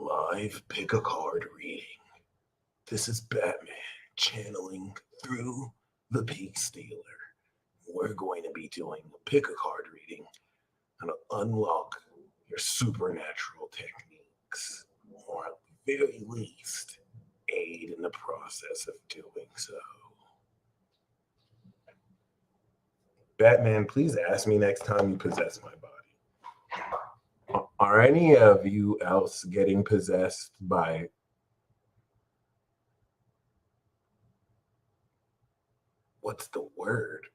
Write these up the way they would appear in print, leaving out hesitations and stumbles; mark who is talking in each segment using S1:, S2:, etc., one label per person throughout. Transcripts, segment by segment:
S1: live pick a card reading. This is Batman channeling through the Peak Stealer. We're going to be doing a pick a card reading and unlock your supernatural techniques, or at the very least, aid in the process of doing so. Batman, please ask me next time you possess my body. Are any of you else getting possessed by what's the word?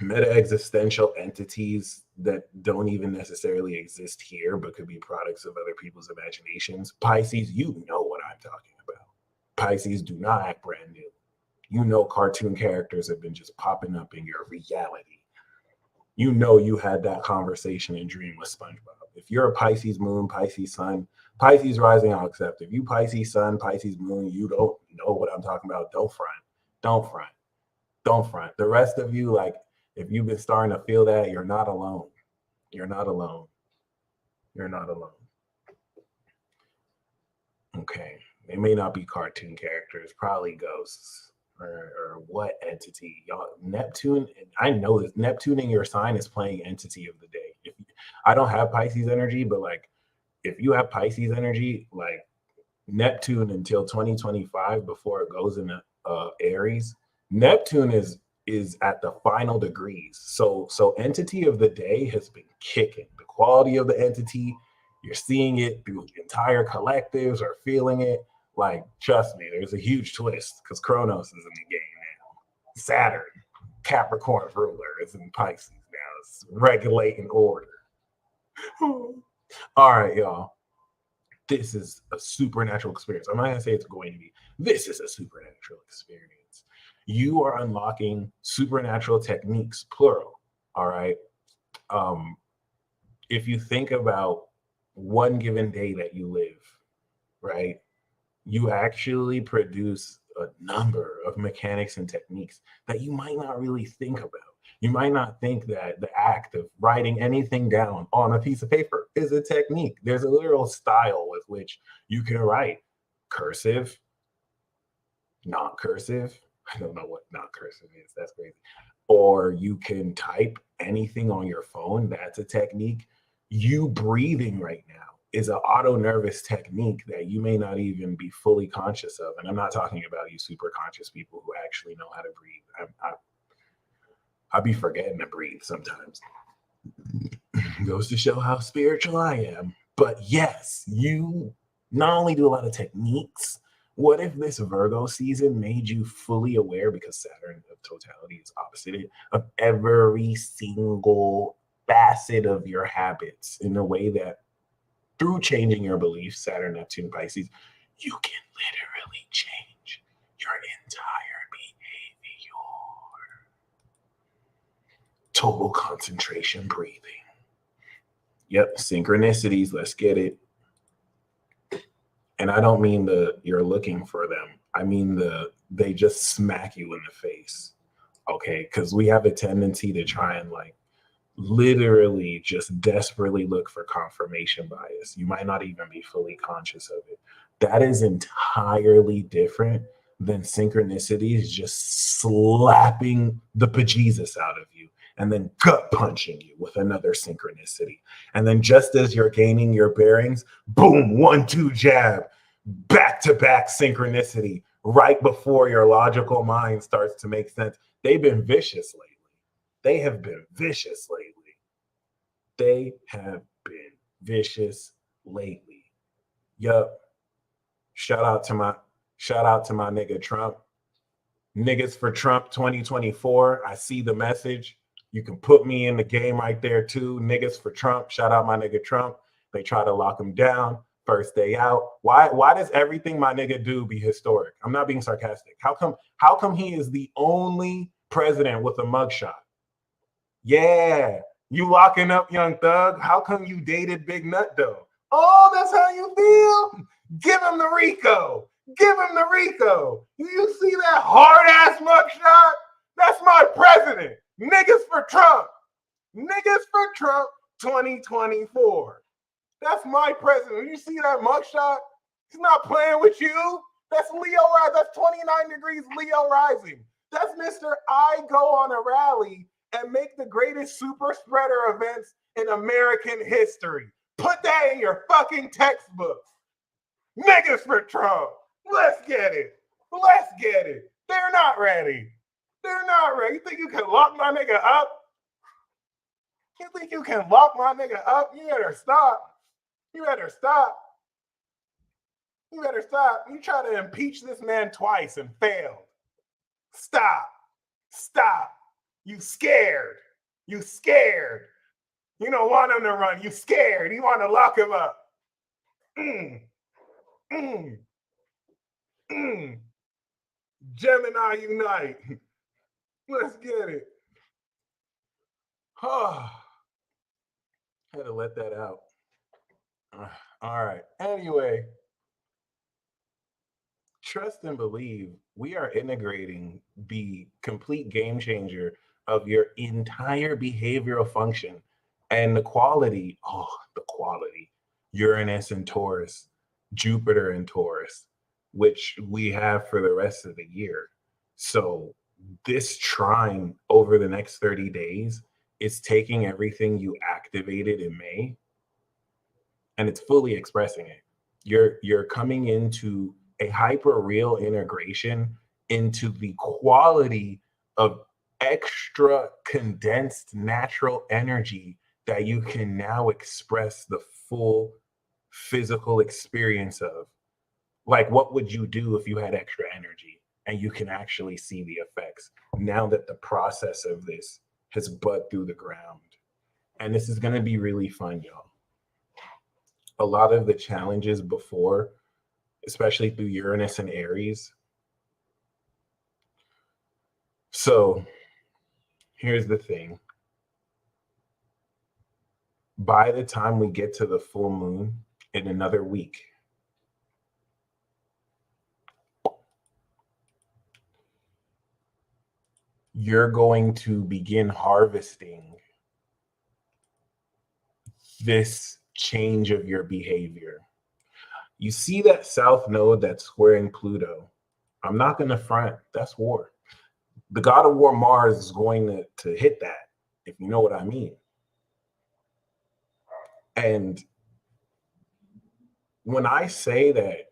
S1: Meta existential entities that don't even necessarily exist here, but could be products of other people's imaginations. Pisces, you know what I'm talking about. Pisces do not act brand new. You know, cartoon characters have been just popping up in your reality. You know, you had that conversation and dream with SpongeBob. If you're a Pisces moon, Pisces sun, Pisces rising, I'll accept. If you Pisces sun, Pisces moon, you don't know what I'm talking about. Don't front. Don't front. Don't front. The rest of you, like, if you've been starting to feel that, you're not alone. You're not alone. You're not alone. Okay. They may not be cartoon characters, probably ghosts or what entity. Y'all, Neptune, I know this. Neptune in your sign is playing entity of the day. I don't have Pisces energy, but like if you have Pisces energy, like Neptune until 2025 before it goes into Aries, Neptune is at the final degrees. So entity of the day has been kicking. The quality of the entity, you're seeing it through the entire collectives or feeling it. Like, trust me, there's a huge twist because Kronos is in the game now. Saturn, Capricorn ruler, is in Pisces now. It's regulating order. All right, y'all. This is a supernatural experience. I'm not going to say it's going to be. This is a supernatural experience. You are unlocking supernatural techniques, plural. All right. If you think about one given day that you live, right, you actually produce a number of mechanics and techniques that you might not really think about. You might not think that the act of writing anything down on a piece of paper is a technique. There's a literal style with which you can write cursive, not cursive. I don't know what not cursive is. That's crazy. Or you can type anything on your phone. That's a technique. You breathing right now is an auto nervous technique that you may not even be fully conscious of. And I'm not talking about you super conscious people who actually know how to breathe. I be forgetting to breathe sometimes. Goes to show how spiritual I am. But yes, you not only do a lot of techniques. What if this Virgo season made you fully aware, because Saturn of totality is opposite of every single facet of your habits in a way that through changing your beliefs, Saturn, Neptune, Pisces, you can literally change your entire behavior. Total concentration breathing. Yep, synchronicities, let's get it. And I don't mean you're looking for them. I mean they just smack you in the face. Okay, because we have a tendency to try and like literally just desperately look for confirmation bias. You might not even be fully conscious of it. That is entirely different than synchronicities just slapping the bejesus out of you and then gut punching you with another synchronicity. And then just as you're gaining your bearings, boom, 1-2 jab, back-to-back synchronicity right before your logical mind starts to make sense. They've been vicious lately. They have been vicious lately. They have been vicious lately. Yup. Shout out to my nigga Trump. Niggas for Trump 2024. I see the message. You can put me in the game right there too. Niggas for Trump. Shout out my nigga Trump. They try to lock him down. First day out. Why does everything my nigga do be historic? I'm not being sarcastic. How come he is the only president with a mugshot? Yeah, you locking up Young Thug. How come you dated Big Nut though? Oh, that's how you feel? Give him the Rico. Give him the Rico. You see that hard ass mugshot? That's my president. Niggas for Trump. Niggas for Trump 2024. That's my president. You see that mugshot? He's not playing with you. That's Leo rising. That's 29 degrees Leo rising. That's Mr. I go on a rally and make the greatest super spreader events in American history. Put that in your fucking textbooks. Niggas for Trump. Let's get it. Let's get it. They're not ready. They're not ready. You think you can lock my nigga up? You think you can lock my nigga up? You better stop. You better stop. You better stop. You try to impeach this man twice and failed. Stop. Stop. You scared. You scared. You don't want him to run. You scared. You want to lock him up. Gemini unite. Let's get it. Oh, had to let that out. All right. Anyway, trust and believe we are integrating the complete game changer of your entire behavioral function and the quality. Oh, the quality. Uranus and Taurus, Jupiter and Taurus, which we have for the rest of the year. So this trine over the next 30 days is taking everything you activated in May and it's fully expressing it. You're coming into a hyper real integration into the quality of extra condensed natural energy that you can now express the full physical experience of. Like, what would you do if you had extra energy? And you can actually see the effects now that the process of this has bud through the ground. And this is going to be really fun, y'all. A lot of the challenges before, especially through Uranus and Aries. So here's the thing. By the time we get to the full moon in another week, you're going to begin harvesting this change of your behavior. You see that south node that's squaring Pluto. I'm not going to front. That's war. The god of war Mars is going to hit that, if you know what I mean. And when I say that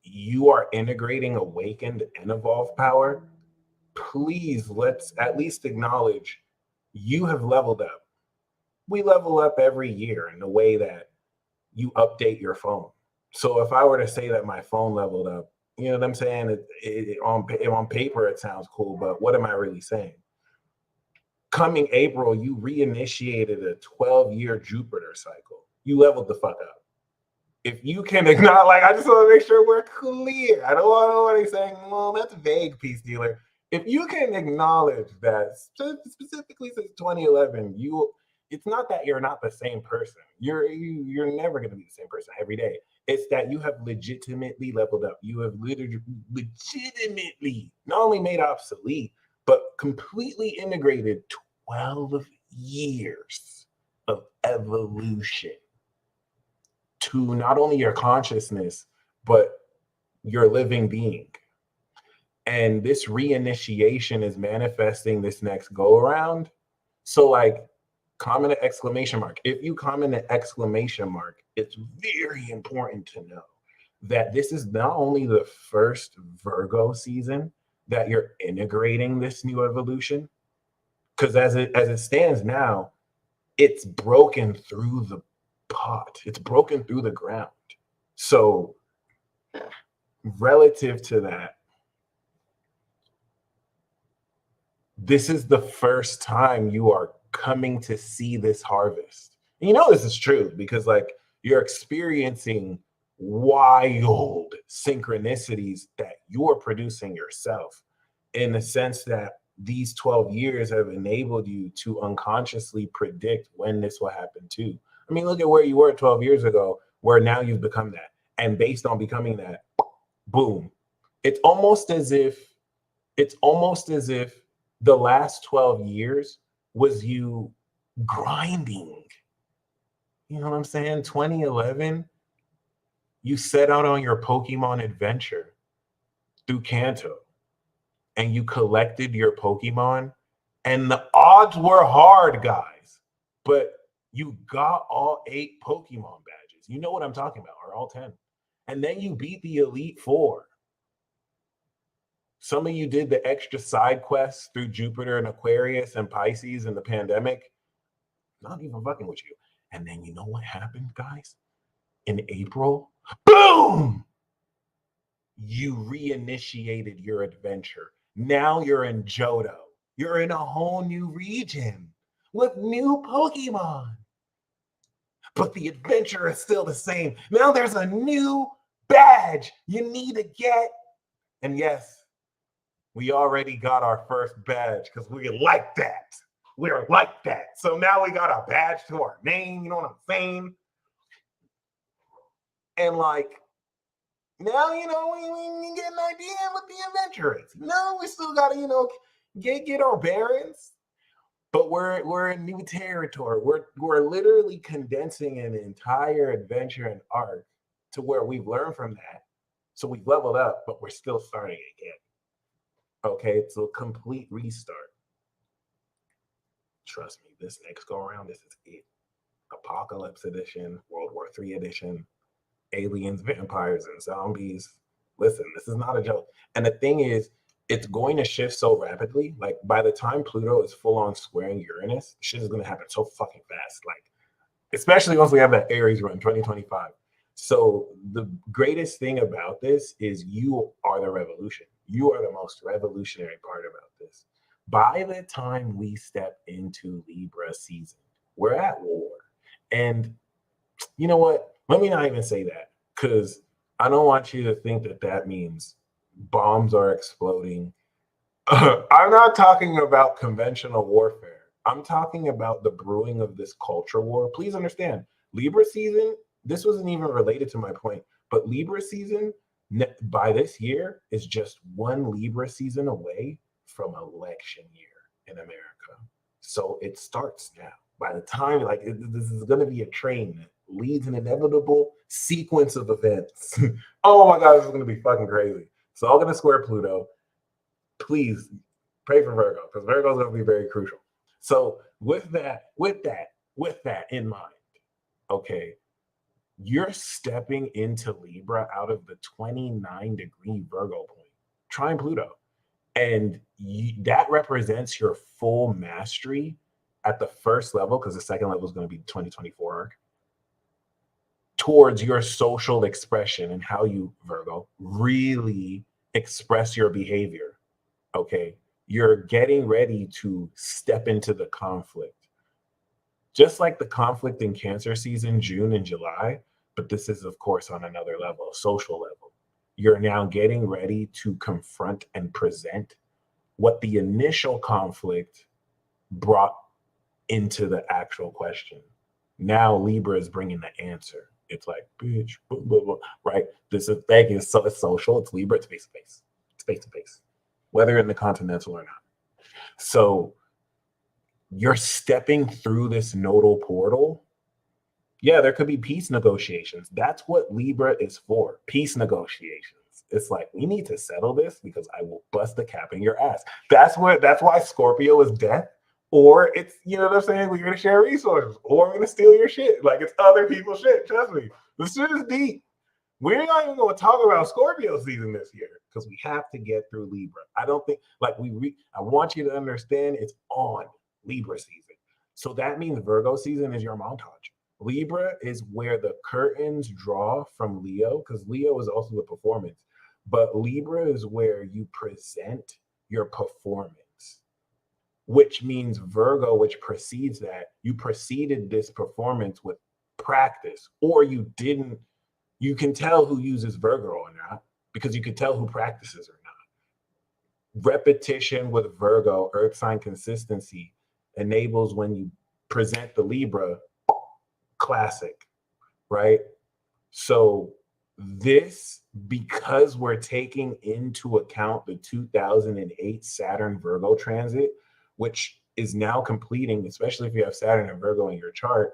S1: you are integrating awakened and evolved power, please let's at least acknowledge you have leveled up. We level up every year in the way that you update your phone. So if I were to say that my phone leveled up, you know what I'm saying? On paper, it sounds cool, but what am I really saying? Coming April, you reinitiated a 12-year Jupiter cycle. You leveled the fuck up. If you can acknowledge, like, I just want to make sure we're clear. I don't want anybody saying, well, that's vague, peace dealer. If you can acknowledge that specifically since 2011, it's not that you're not the same person. You're never going to be the same person every day. It's that you have legitimately leveled up. You have legitimately not only made obsolete, but completely integrated 12 years of evolution to not only your consciousness, but your living being. And this reinitiation is manifesting this next go around. So, like, comment an exclamation mark. If you comment an exclamation mark, it's very important to know that this is not only the first Virgo season that you're integrating this new evolution, because as it stands now, it's broken through the pot. It's broken through the ground. So relative to that, this is the first time you are coming to see this harvest. And you know this is true because, like, you're experiencing wild synchronicities that you're producing yourself, in the sense that these 12 years have enabled you to unconsciously predict when this will happen too. I mean, look at where you were 12 years ago, where now you've become that. And based on becoming that, boom. It's almost as if the last 12 years was you grinding You know what I'm saying? 2011, you set out on your Pokemon adventure through Kanto and you collected your Pokemon, and the odds were hard, guys, but you got all 8 Pokemon badges. You know what I'm talking about, or all 10. And then you beat the Elite Four. Some of you did the extra side quests through Jupiter and Aquarius and Pisces and the pandemic. Not even fucking with you. And then you know what happened, guys? In April, boom! You reinitiated your adventure. Now you're in Johto. You're in a whole new region with new Pokemon. But the adventure is still the same. Now there's a new badge you need to get. And yes, we already got our first badge because we like that. We're like that. So now we got a badge to our name. You know what I'm saying? And like, now, we get an idea what the adventure is. We still got to, get our bearings. But we're in new territory. We're literally condensing an entire adventure and arc to where we've learned from that. So we've leveled up, but we're still starting again. Okay, it's a complete restart. Trust me, this next go around, this is it. Apocalypse Edition, World War III Edition, aliens, vampires, and zombies. Listen, this is not a joke. And the thing is, it's going to shift so rapidly. Like by the time Pluto is full on squaring Uranus, shit is going to happen so fucking fast. Like, especially once we have that Aries run 2025. So the greatest thing about this is you are the revolution. You are the most revolutionary part about this. By the time we step into Libra season, we're at war. And you know what? Let me not even say that, because I don't want you to think that that means bombs are exploding. I'm not talking about conventional warfare. I'm talking about the brewing of this culture war. Please understand, Libra season, this wasn't even related to my point, but Libra season by this year is just one Libra season away from election year in America. So it starts now. By the time, this is going to be a train that leads an inevitable sequence of events. Oh my God, this is going to be fucking crazy. So I'm going to square Pluto. Please pray for Virgo, because Virgo is going to be very crucial. So with that in mind, okay, you're stepping into Libra out of the 29-degree Virgo point, trine Pluto. And that represents your full mastery at the first level, because the second level is going to be 2024 arc, towards your social expression and how you, Virgo, really express your behavior. Okay. You're getting ready to step into the conflict. Just like the conflict in Cancer season, June and July, but this is, of course, on another level, social level. You're now getting ready to confront and present what the initial conflict brought into the actual question. Now Libra is bringing the answer. It's like, bitch, blah, blah, blah, right? This is thing is so it's social. It's Libra. It's face to face. It's face to face, whether in the continental or not. So you're stepping through this nodal portal. Yeah, there could be peace negotiations. That's what Libra is for. Peace negotiations. It's like, we need to settle this because I will bust the cap in your ass. That's why Scorpio is death. Or it's, you know what I'm saying? We're gonna share resources, or I'm gonna steal your shit. Like, it's other people's shit. Trust me. This shit is deep. We're not even gonna talk about Scorpio season this year because we have to get through Libra. I don't think I want you to understand it's on Libra season. So that means Virgo season is your montage. Libra is where the curtains draw from Leo, because Leo is also the performance. But Libra is where you present your performance, which means Virgo, which precedes that, you preceded this performance with practice, or you didn't. You can tell who uses Virgo or not because you can tell who practices or not. Repetition with Virgo, earth sign consistency, enables when you present the Libra classic, right? So this, because we're taking into account the 2008 Saturn Virgo transit, which is now completing, especially if you have Saturn and Virgo in your chart,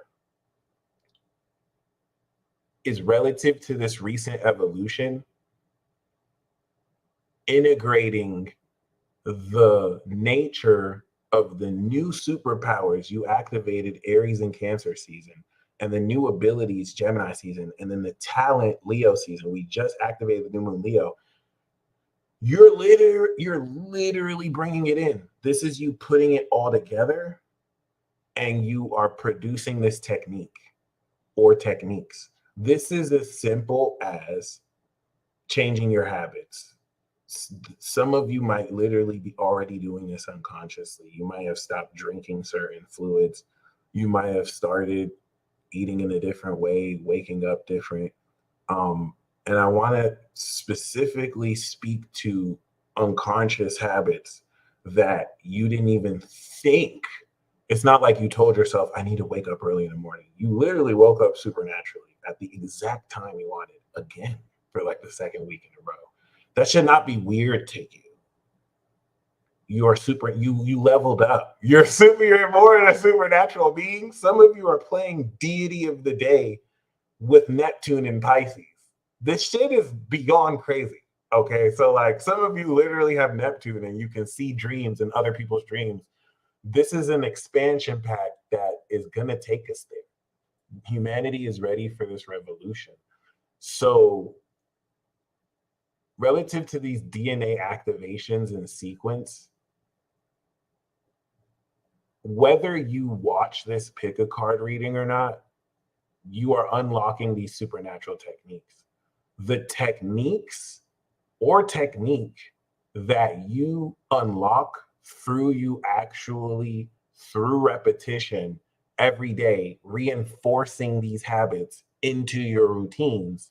S1: is relative to this recent evolution, integrating the nature of the new superpowers you activated Aries and Cancer season, and the new abilities Gemini season, and then the talent Leo season. We just activated the new moon Leo. You're literally bringing it in. This is you putting it all together, and you are producing this technique or techniques. This is as simple as changing your habits. Some of you might literally be already doing this unconsciously. You might have stopped drinking certain fluids. You might have started eating in a different way, waking up different. And I want to specifically speak to unconscious habits that you didn't even think. It's not like you told yourself, I need to wake up early in the morning. You literally woke up supernaturally at the exact time you wanted again for like the second week in a row. That should not be weird to you. You leveled up. You're more than a supernatural being. Some of you are playing deity of the day with Neptune and Pisces. This shit is beyond crazy. Okay. So like some of you literally have Neptune and you can see dreams and other people's dreams. This is an expansion pack that is gonna take us there. Humanity is ready for this revolution. So relative to these DNA activations in sequence, whether you watch this pick a card reading or not, you are unlocking these supernatural techniques. The techniques or technique that you unlock through repetition every day, reinforcing these habits into your routines,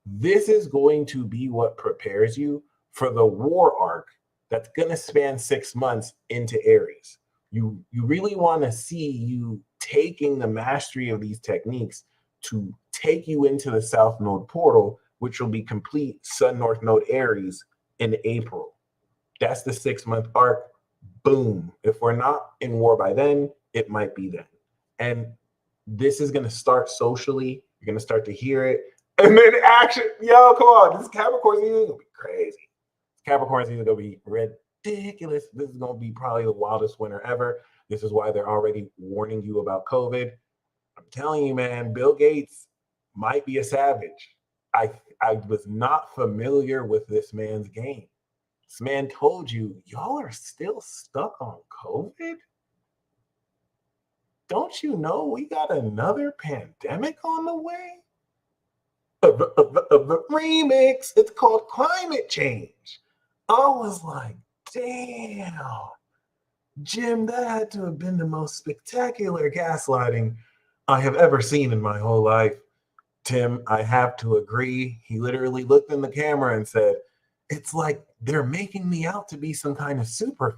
S1: this is going to be what prepares you for the war arc that's going to span 6 months into Aries. You really want to see you taking the mastery of these techniques to take you into the South Node portal, which will be complete Sun North Node Aries in April. That's the 6-month arc. Boom. If we're not in war by then, it might be then. And this is going to start socially. You're going to start to hear it. And then action. Yo, come on. This Capricorn season is going to be crazy. Capricorn season is going to be ridiculous. This is going to be probably the wildest winter ever. This is why they're already warning you about COVID. I'm telling you, man, Bill Gates might be a savage. I was not familiar with this man's game. This man told you, y'all are still stuck on COVID? Don't you know we got another pandemic on the way? Remix. It's called climate change. I was like, damn. Jim, that had to have been the most spectacular gaslighting I have ever seen in my whole life. Tim, I have to agree. He literally looked in the camera and said, it's like they're making me out to be some kind of supervillain.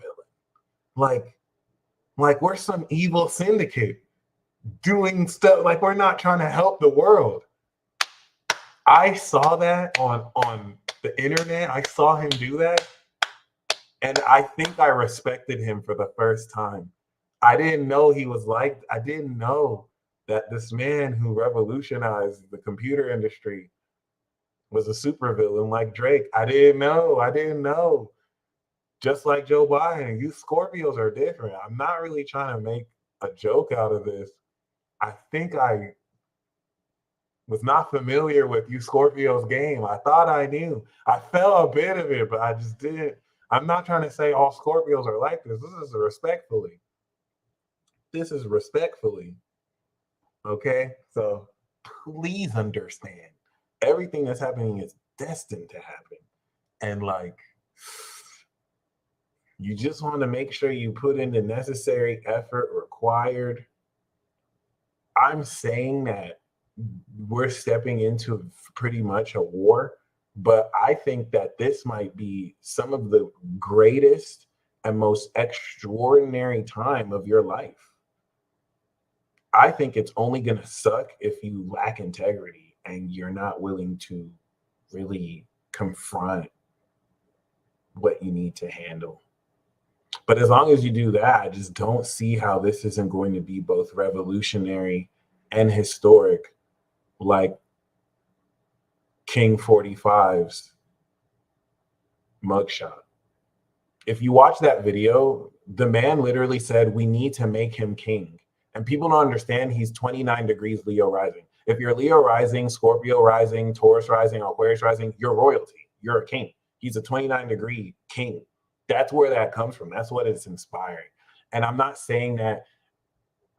S1: Like we're some evil syndicate doing stuff, like we're not trying to help the world. I saw that on the internet. I saw him do that. And I think I respected him for the first time. I didn't know he was like, I didn't know that this man who revolutionized the computer industry was a supervillain like Drake. I didn't know. Just like Joe Biden, you Scorpios are different. I'm not really trying to make a joke out of this. I think I was not familiar with you Scorpios game. I thought I knew. I felt a bit of it, but I just didn't. I'm not trying to say all Scorpios are like this. This is respectfully. Okay? So please understand. Everything that's happening is destined to happen. And like, you just want to make sure you put in the necessary effort required. I'm saying that we're stepping into pretty much a war, but I think that this might be some of the greatest and most extraordinary time of your life. I think it's only going to suck if you lack integrity and you're not willing to really confront what you need to handle. But as long as you do that, I just don't see how this isn't going to be both revolutionary and historic. Like, King 45's mugshot. If you watch that video, the man literally said, we need to make him king. And people don't understand he's 29 degrees Leo rising. If you're Leo rising, Scorpio rising, Taurus rising, Aquarius rising, you're royalty. You're a king. He's a 29-degree king. That's where that comes from. That's what it's inspiring. And I'm not saying that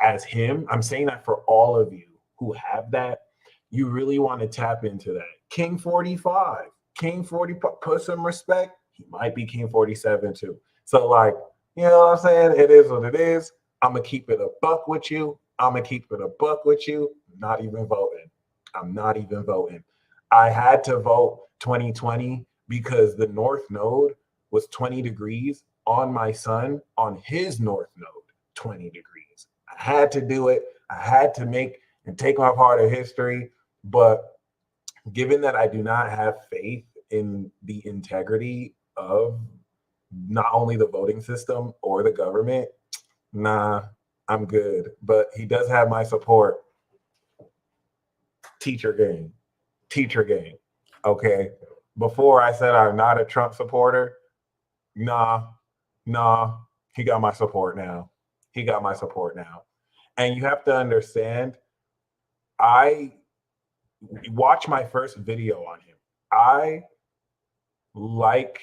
S1: as him. I'm saying that for all of you who have that, you really want to tap into that. King 45, King 40, put some respect. He might be King 47 too. So like, you know what I'm saying? It is what it is. I'm going to keep it a buck with you. I'm going to keep it a buck with you. Not even voting. I'm not even voting. I had to vote 2020 because the North Node was 20 degrees on my son, on his North Node, 20 degrees. I had to do it. I had to make and take my part of history. But given that I do not have faith in the integrity of not only the voting system or the government, nah, I'm good. But he does have my support. Teacher gang. Teacher gang. Okay. Before I said I'm not a Trump supporter, nah, he got my support now. He got my support now. And you have to understand, I watch my first video on him. I like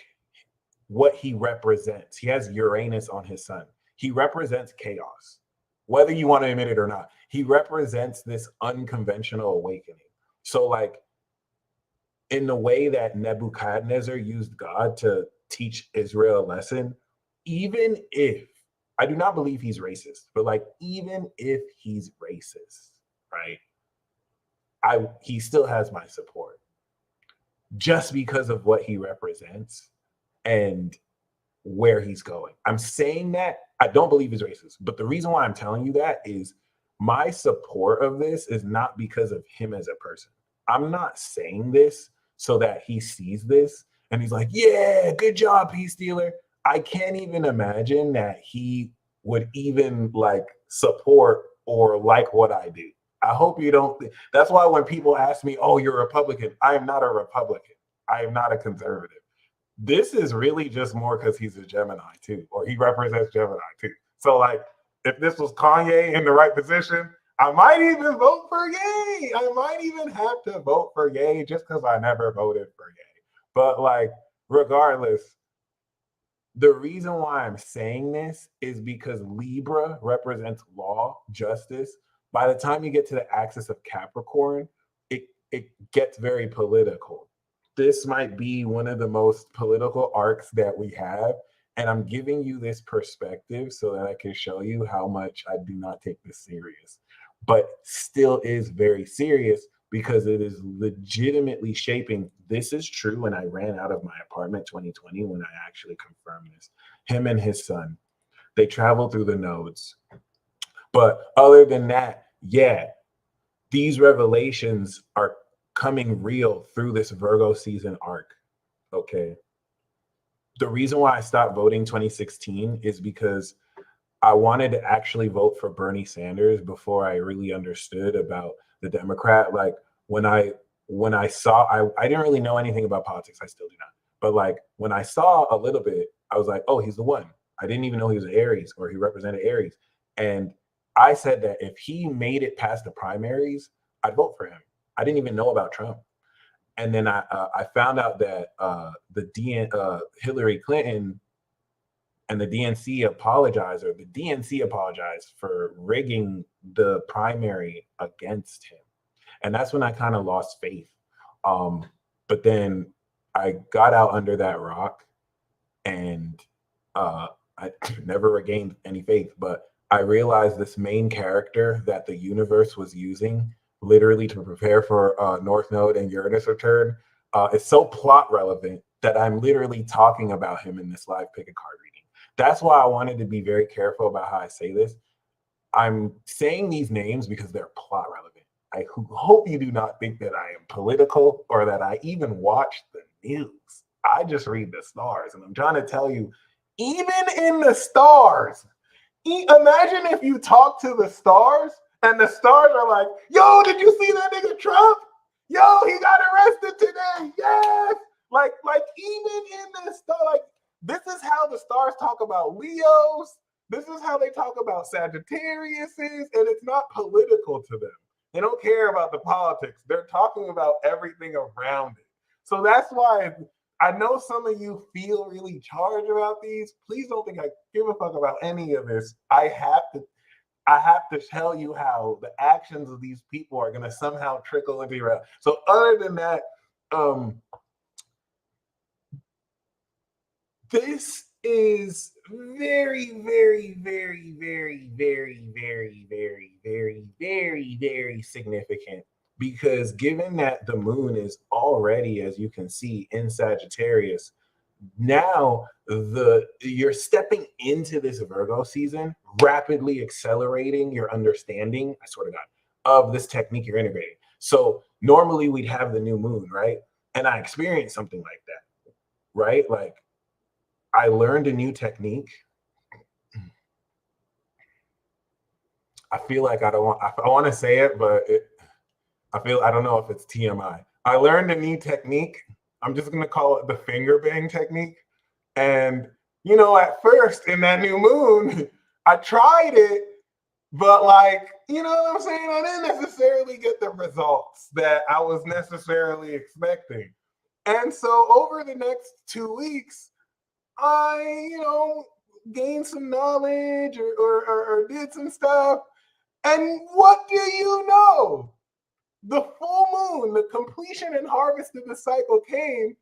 S1: what he represents. He has Uranus on his sun. He represents chaos, whether you want to admit it or not. He represents this unconventional awakening. So like in the way that Nebuchadnezzar used God to teach Israel a lesson, even if, I do not believe he's racist, but like even if he's racist, right? He still has my support just because of what he represents and where he's going. I'm saying that I don't believe he's racist, but the reason why I'm telling you that is my support of this is not because of him as a person. I'm not saying this so that he sees this and he's like, yeah, good job, Peace Dealer. I can't even imagine that he would even like support or like what I do. I hope you don't. That's why when people ask me, oh, you're a Republican, I am not a Republican. I am not a conservative. This is really just more because he's a Gemini too, or he represents Gemini too. So like, if this was Kanye in the right position, I might even vote for Ye. I might even have to vote for Ye just because I never voted for Ye. But like, regardless, the reason why I'm saying this is because Libra represents law, justice. By the time you get to the axis of Capricorn, it gets very political. This might be one of the most political arcs that we have. And I'm giving you this perspective so that I can show you how much I do not take this serious, but still is very serious because it is legitimately shaping. This is true. And I ran out of my apartment 2020 when I actually confirmed this. Him and his son, they travel through the nodes. But other than that, yeah, these revelations are coming real through this Virgo season arc. Okay. The reason why I stopped voting 2016 is because I wanted to actually vote for Bernie Sanders before I really understood about the Democrat. Like when I saw, I didn't really know anything about politics. I still do not. But like when I saw a little bit, I was like, oh, he's the one. I didn't even know he was an Aries or he represented Aries. And I said that if he made it past the primaries, I'd vote for him. I didn't even know about Trump. And then I found out that Hillary Clinton and the DNC apologized for rigging the primary against him. And that's when I kind of lost faith. But then I got out under that rock and I never regained any faith. But I realized this main character that the universe was using literally to prepare for North Node and Uranus return is so plot relevant that I'm literally talking about him in this live pick a card reading. That's why I wanted to be very careful about how I say this. I'm saying these names because they're plot relevant. I hope you do not think that I am political or that I even watch the news. I just read the stars, and I'm trying to tell you, even in the stars, imagine if you talk to the stars and the stars are like, yo, did you see that nigga Trump? Yo, he got arrested today. Yes. Like even in the star, like this is how the stars talk about Leos. This is how they talk about Sagittariuses, and it's not political to them. They don't care about the politics. They're talking about everything around it. So that's why I know some of you feel really charged about these. Please don't think I give a fuck about any of this. I have to tell you how the actions of these people are going to somehow trickle into your life. So other than that, um, this is very, very, very, very, very, very, very, very, very, very significant because given that the moon is already, as you can see, in Sagittarius, now the you're stepping into this Virgo season, rapidly accelerating your understanding, I swear to God, of this technique you're integrating. So normally we'd have the new moon, right? And I experienced something like that, right? Like I learned a new technique. I feel like I want to say it, but I don't know if it's TMI. I learned a new technique. I'm just going to call it the finger bang technique. And, at first in that new moon, I tried it, but like, you know what I'm saying? I didn't necessarily get the results that I was necessarily expecting. And so over the next 2 weeks, I, gained some knowledge or did some stuff. And what do you know? The full moon, the completion and harvest of the cycle came,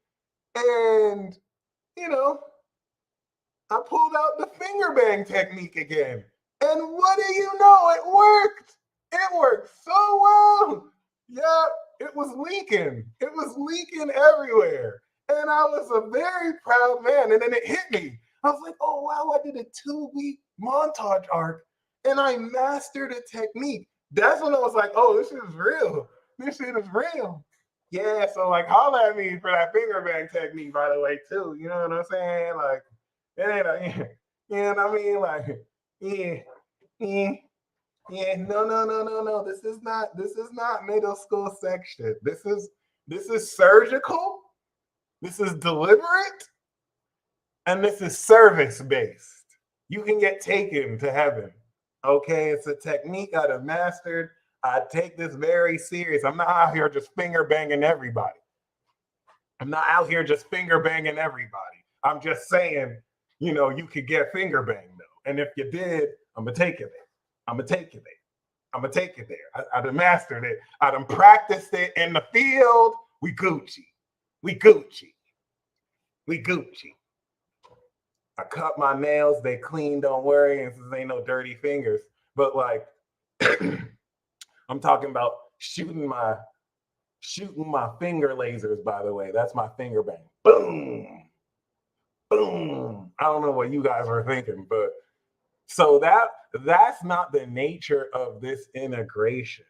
S1: and, you know, I pulled out the finger bang technique again. And what do you know? It worked. It worked so well. Yeah, it was leaking. It was leaking everywhere. And I was a very proud man. And then it hit me. I was like, oh, wow, I did a 2-week montage arc and I mastered a technique. That's when I was like, oh, this shit is real. This shit is real. Yeah, so like holla at me for that finger bang technique, by the way, too. You know what I'm saying? Like, it ain't a, you know what I mean? Like, yeah, yeah, yeah. No, no, no, no, no. This is not middle school section. This is surgical. This is deliberate, and this is service based. You can get taken to heaven. Okay, it's a technique I'd have mastered. I take this very serious. I'm not out here just finger banging everybody. I'm not out here just finger banging everybody. I'm just saying, you could get finger banged though. And if you did, I'm gonna take you there. I'm gonna take you there. I'm gonna take you there. I'd have mastered it. I'd have practiced it in the field. We Gucci. We Gucci. We Gucci. I cut my nails. They clean. Don't worry. And since ain't no dirty fingers. But like, I'm talking about shooting my finger lasers, by the way. That's my finger bang. Boom. Boom. I don't know what you guys are thinking, but so that's not the nature of this integration.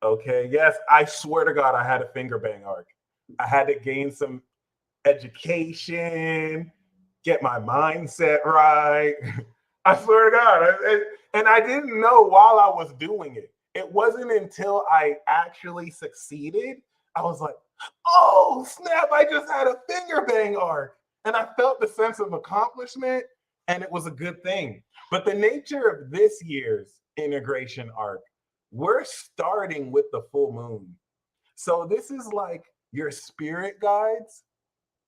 S1: Okay. Yes, I swear to God, I had a finger bang arc. I had to gain some education, get my mindset right. I swear to God. And I didn't know while I was doing it. It wasn't until I actually succeeded, I was like, oh, snap, I just had a finger bang arc. And I felt the sense of accomplishment, and it was a good thing. But the nature of this year's integration arc, we're starting with the full moon. So this is like your spirit guides.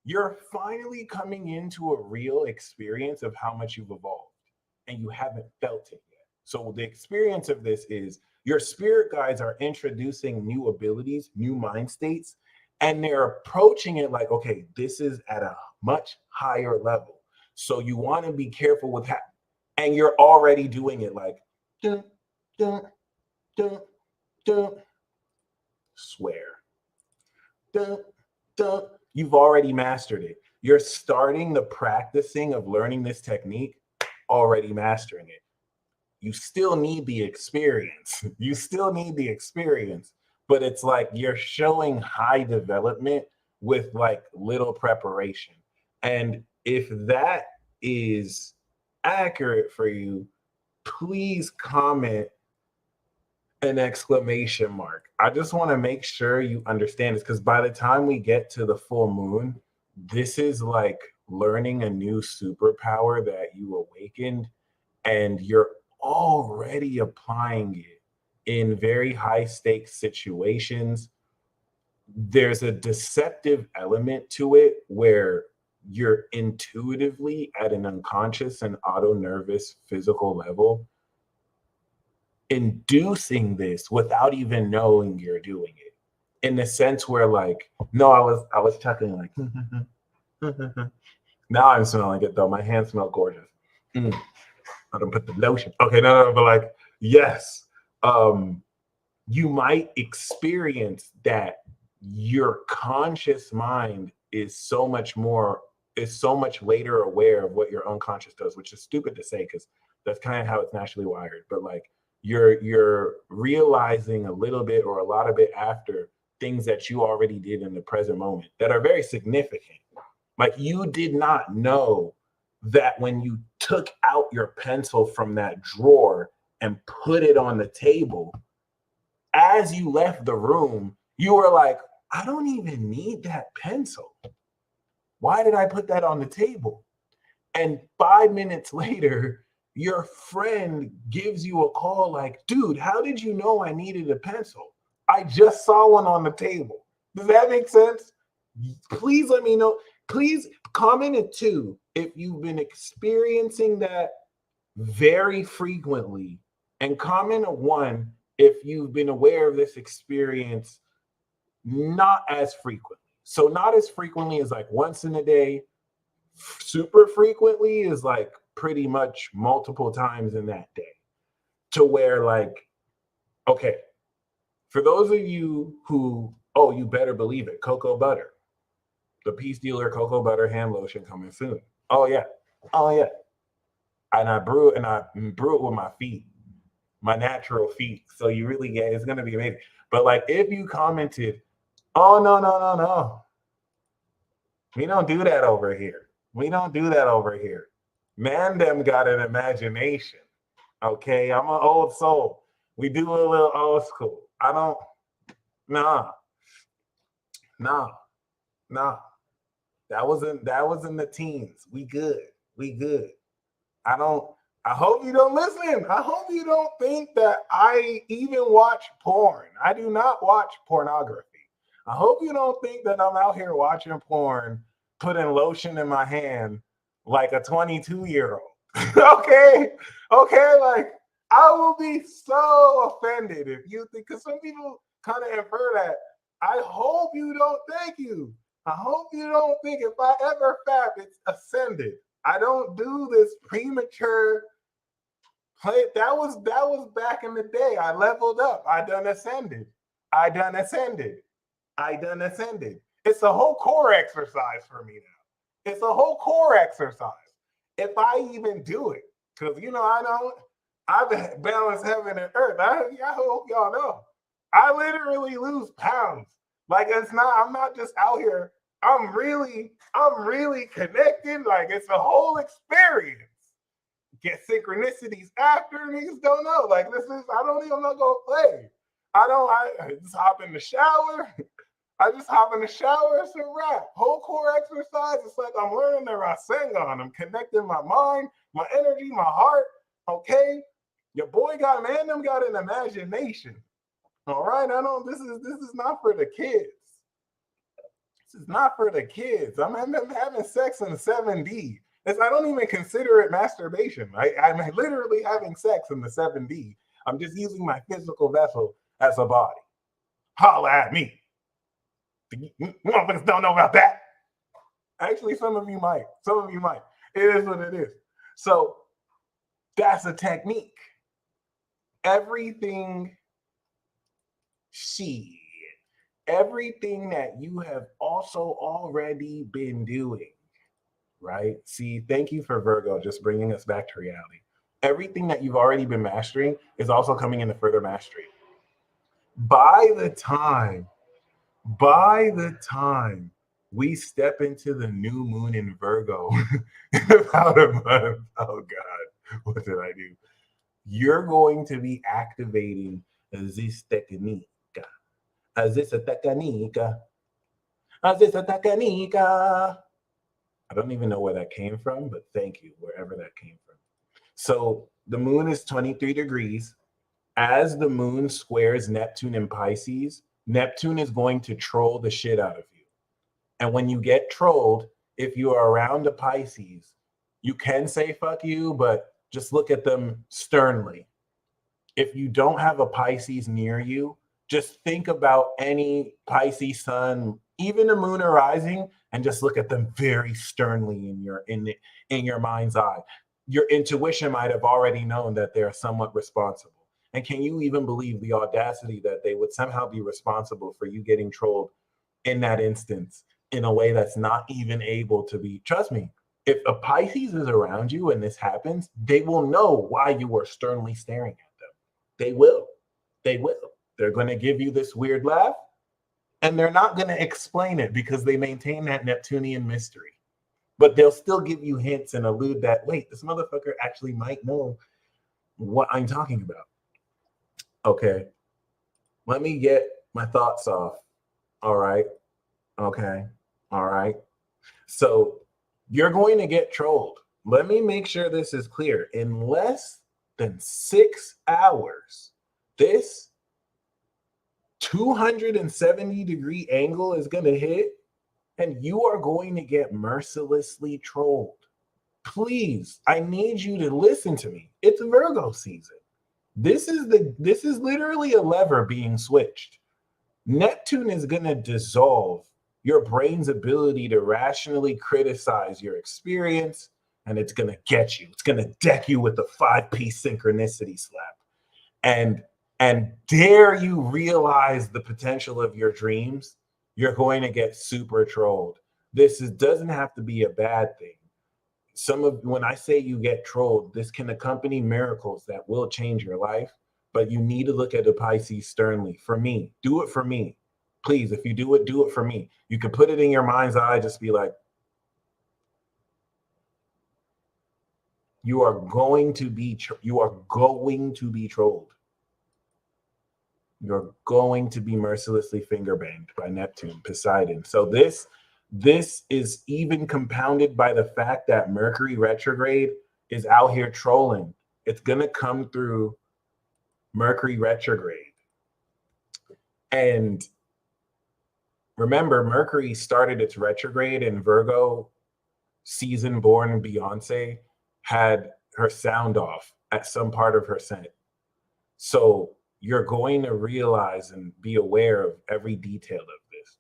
S1: You're finally coming into a real experience of how much you've evolved, and you haven't felt it yet. So the experience of this is your spirit guides are introducing new abilities, new mind states, and they're approaching it like, okay, this is at a much higher level. So you want to be careful with that. And you're already doing it like, dun, dun, dun, dun, swear. Dun, dun. You've already mastered it. You're starting the practicing of learning this technique, already mastering it. You still need the experience. You still need the experience, but it's like you're showing high development with like little preparation. And if that is accurate for you, please comment An exclamation mark. I just want to make sure you understand this because by the time we get to the full moon, this is like learning a new superpower that you awakened, and you're already applying it in very high stakes situations. There's a deceptive element to it where you're intuitively at an unconscious and auto nervous physical level inducing this without even knowing you're doing it, in the sense where like no, I was chuckling like now I'm smelling it though, my hands smell gorgeous. Mm, I don't put the lotion, okay, no, but like yes, um you might experience that your conscious mind is so much later aware of what your unconscious does, which is stupid to say because that's kind of how it's naturally wired. But like you're realizing a little bit or a lot of it after things that you already did in the present moment that are very significant. Like you did not know that when you took out your pencil from that drawer and put it on the table, as you left the room, you were like, I don't even need that pencil. Why did I put that on the table? And 5 minutes later, your friend gives you a call like, dude, how did you know I needed a pencil? I just saw one on the table. Does that make sense? Please let me know. Please comment it too if you've been experiencing that very frequently, and comment a one if you've been aware of this experience not as frequently. So not as frequently as like once in a day. Super frequently is like pretty much multiple times in that day. To where like, okay, for those of you who, oh, you better believe it, cocoa butter, the Peace Dealer cocoa butter hand lotion coming soon. Oh yeah, oh yeah. And I brew it with my feet, my natural feet. So you really get it's gonna be amazing. But like if you commented, oh no, we don't do that over here. We don't do that over here. Man, them got an imagination. Okay, I'm an old soul. We do a little old school. I don't. Nah, nah, nah. That was in the teens. We good. We good. I don't. I hope you don't listen. I hope you don't think that I even watch porn. I do not watch pornography. I hope you don't think that I'm out here watching porn, putting lotion in my hand like a 22-year-old. Okay, okay, like I will be so offended if you think, because some people kind of infer that. I hope you don't. Thank you. I hope you don't think if I ever fap, it's ascended. I don't do this premature play. That was back in the day. I leveled up. I done ascended. I done ascended. I done ascended. It's a whole core exercise for me now. It's a whole core exercise. If I even do it, because I don't. I've balanced heaven and earth. I hope y'all know. I literally lose pounds. Like it's not. I'm not just out here. I'm really connected. Like it's a whole experience. Get synchronicities after niggas don't know. Like this is. I don't even know go play. I don't. I just hop in the shower. I just hop in the shower. It's a wrap. Whole core exercise. It's like I'm learning the Rasengan. I'm connecting my mind, my energy, my heart. Okay, your boy got man. Them got an imagination. All right. I don't. This is not for the kids. This is not for the kids. I'm having sex in 7D. I don't even consider it masturbation. I'm literally having sex in the 7D. I'm just using my physical vessel as a body. Holla at me. Motherfuckers don't know about that. Actually, some of you might. Some of you might. It is what it is. So that's a technique. Everything everything that you have also already been doing, right? See, thank you for Virgo just bringing us back to reality. Everything that you've already been mastering is also coming into further mastery. By the time we step into the new moon in Virgo in about a month, oh God, what did I do? You're going to be activating This technica. This a technica. This a technica. I don't even know where that came from, but thank you, wherever that came from. So the moon is 23 degrees. As the moon squares Neptune in Pisces, Neptune is going to troll the shit out of you. And when you get trolled, if you are around a Pisces, you can say fuck you, but just look at them sternly. If you don't have a Pisces near you, just think about any Pisces sun, even a moon arising, and just look at them very sternly in your mind's eye. Your intuition might have already known that they're somewhat responsible. And can you even believe the audacity that they would somehow be responsible for you getting trolled in that instance in a way that's not even able to be? Trust me, if a Pisces is around you and this happens, they will know why you are sternly staring at them. They will. They will. They're going to give you this weird laugh, and they're not going to explain it because they maintain that Neptunian mystery. But they'll still give you hints and allude that, wait, this motherfucker actually might know what I'm talking about. Okay. Let me get my thoughts off. All right. Okay. All right. So you're going to get trolled. Let me make sure this is clear. In less than 6 hours, this 270-degree angle is going to hit, and you are going to get mercilessly trolled. Please, I need you to listen to me. It's Virgo season. This is literally a lever being switched. Neptune is going to dissolve your brain's ability to rationally criticize your experience, and it's going to get you. It's going to deck you with a 5-piece synchronicity slap. And dare you realize the potential of your dreams, you're going to get super trolled. Doesn't have to be a bad thing. When I say you get trolled, this can accompany miracles that will change your life, but you need to look at the Pisces sternly. For me, do it for me. Please, if you do it for me. You can put it in your mind's eye, just be like, you are going to be trolled. You're going to be mercilessly finger banged by Neptune, Poseidon. So this is even compounded by the fact that Mercury retrograde is out here trolling. It's going to come through Mercury retrograde. And remember, Mercury started its retrograde in Virgo. Season born Beyonce had her sound off at some part of her set. So you're going to realize and be aware of every detail of this.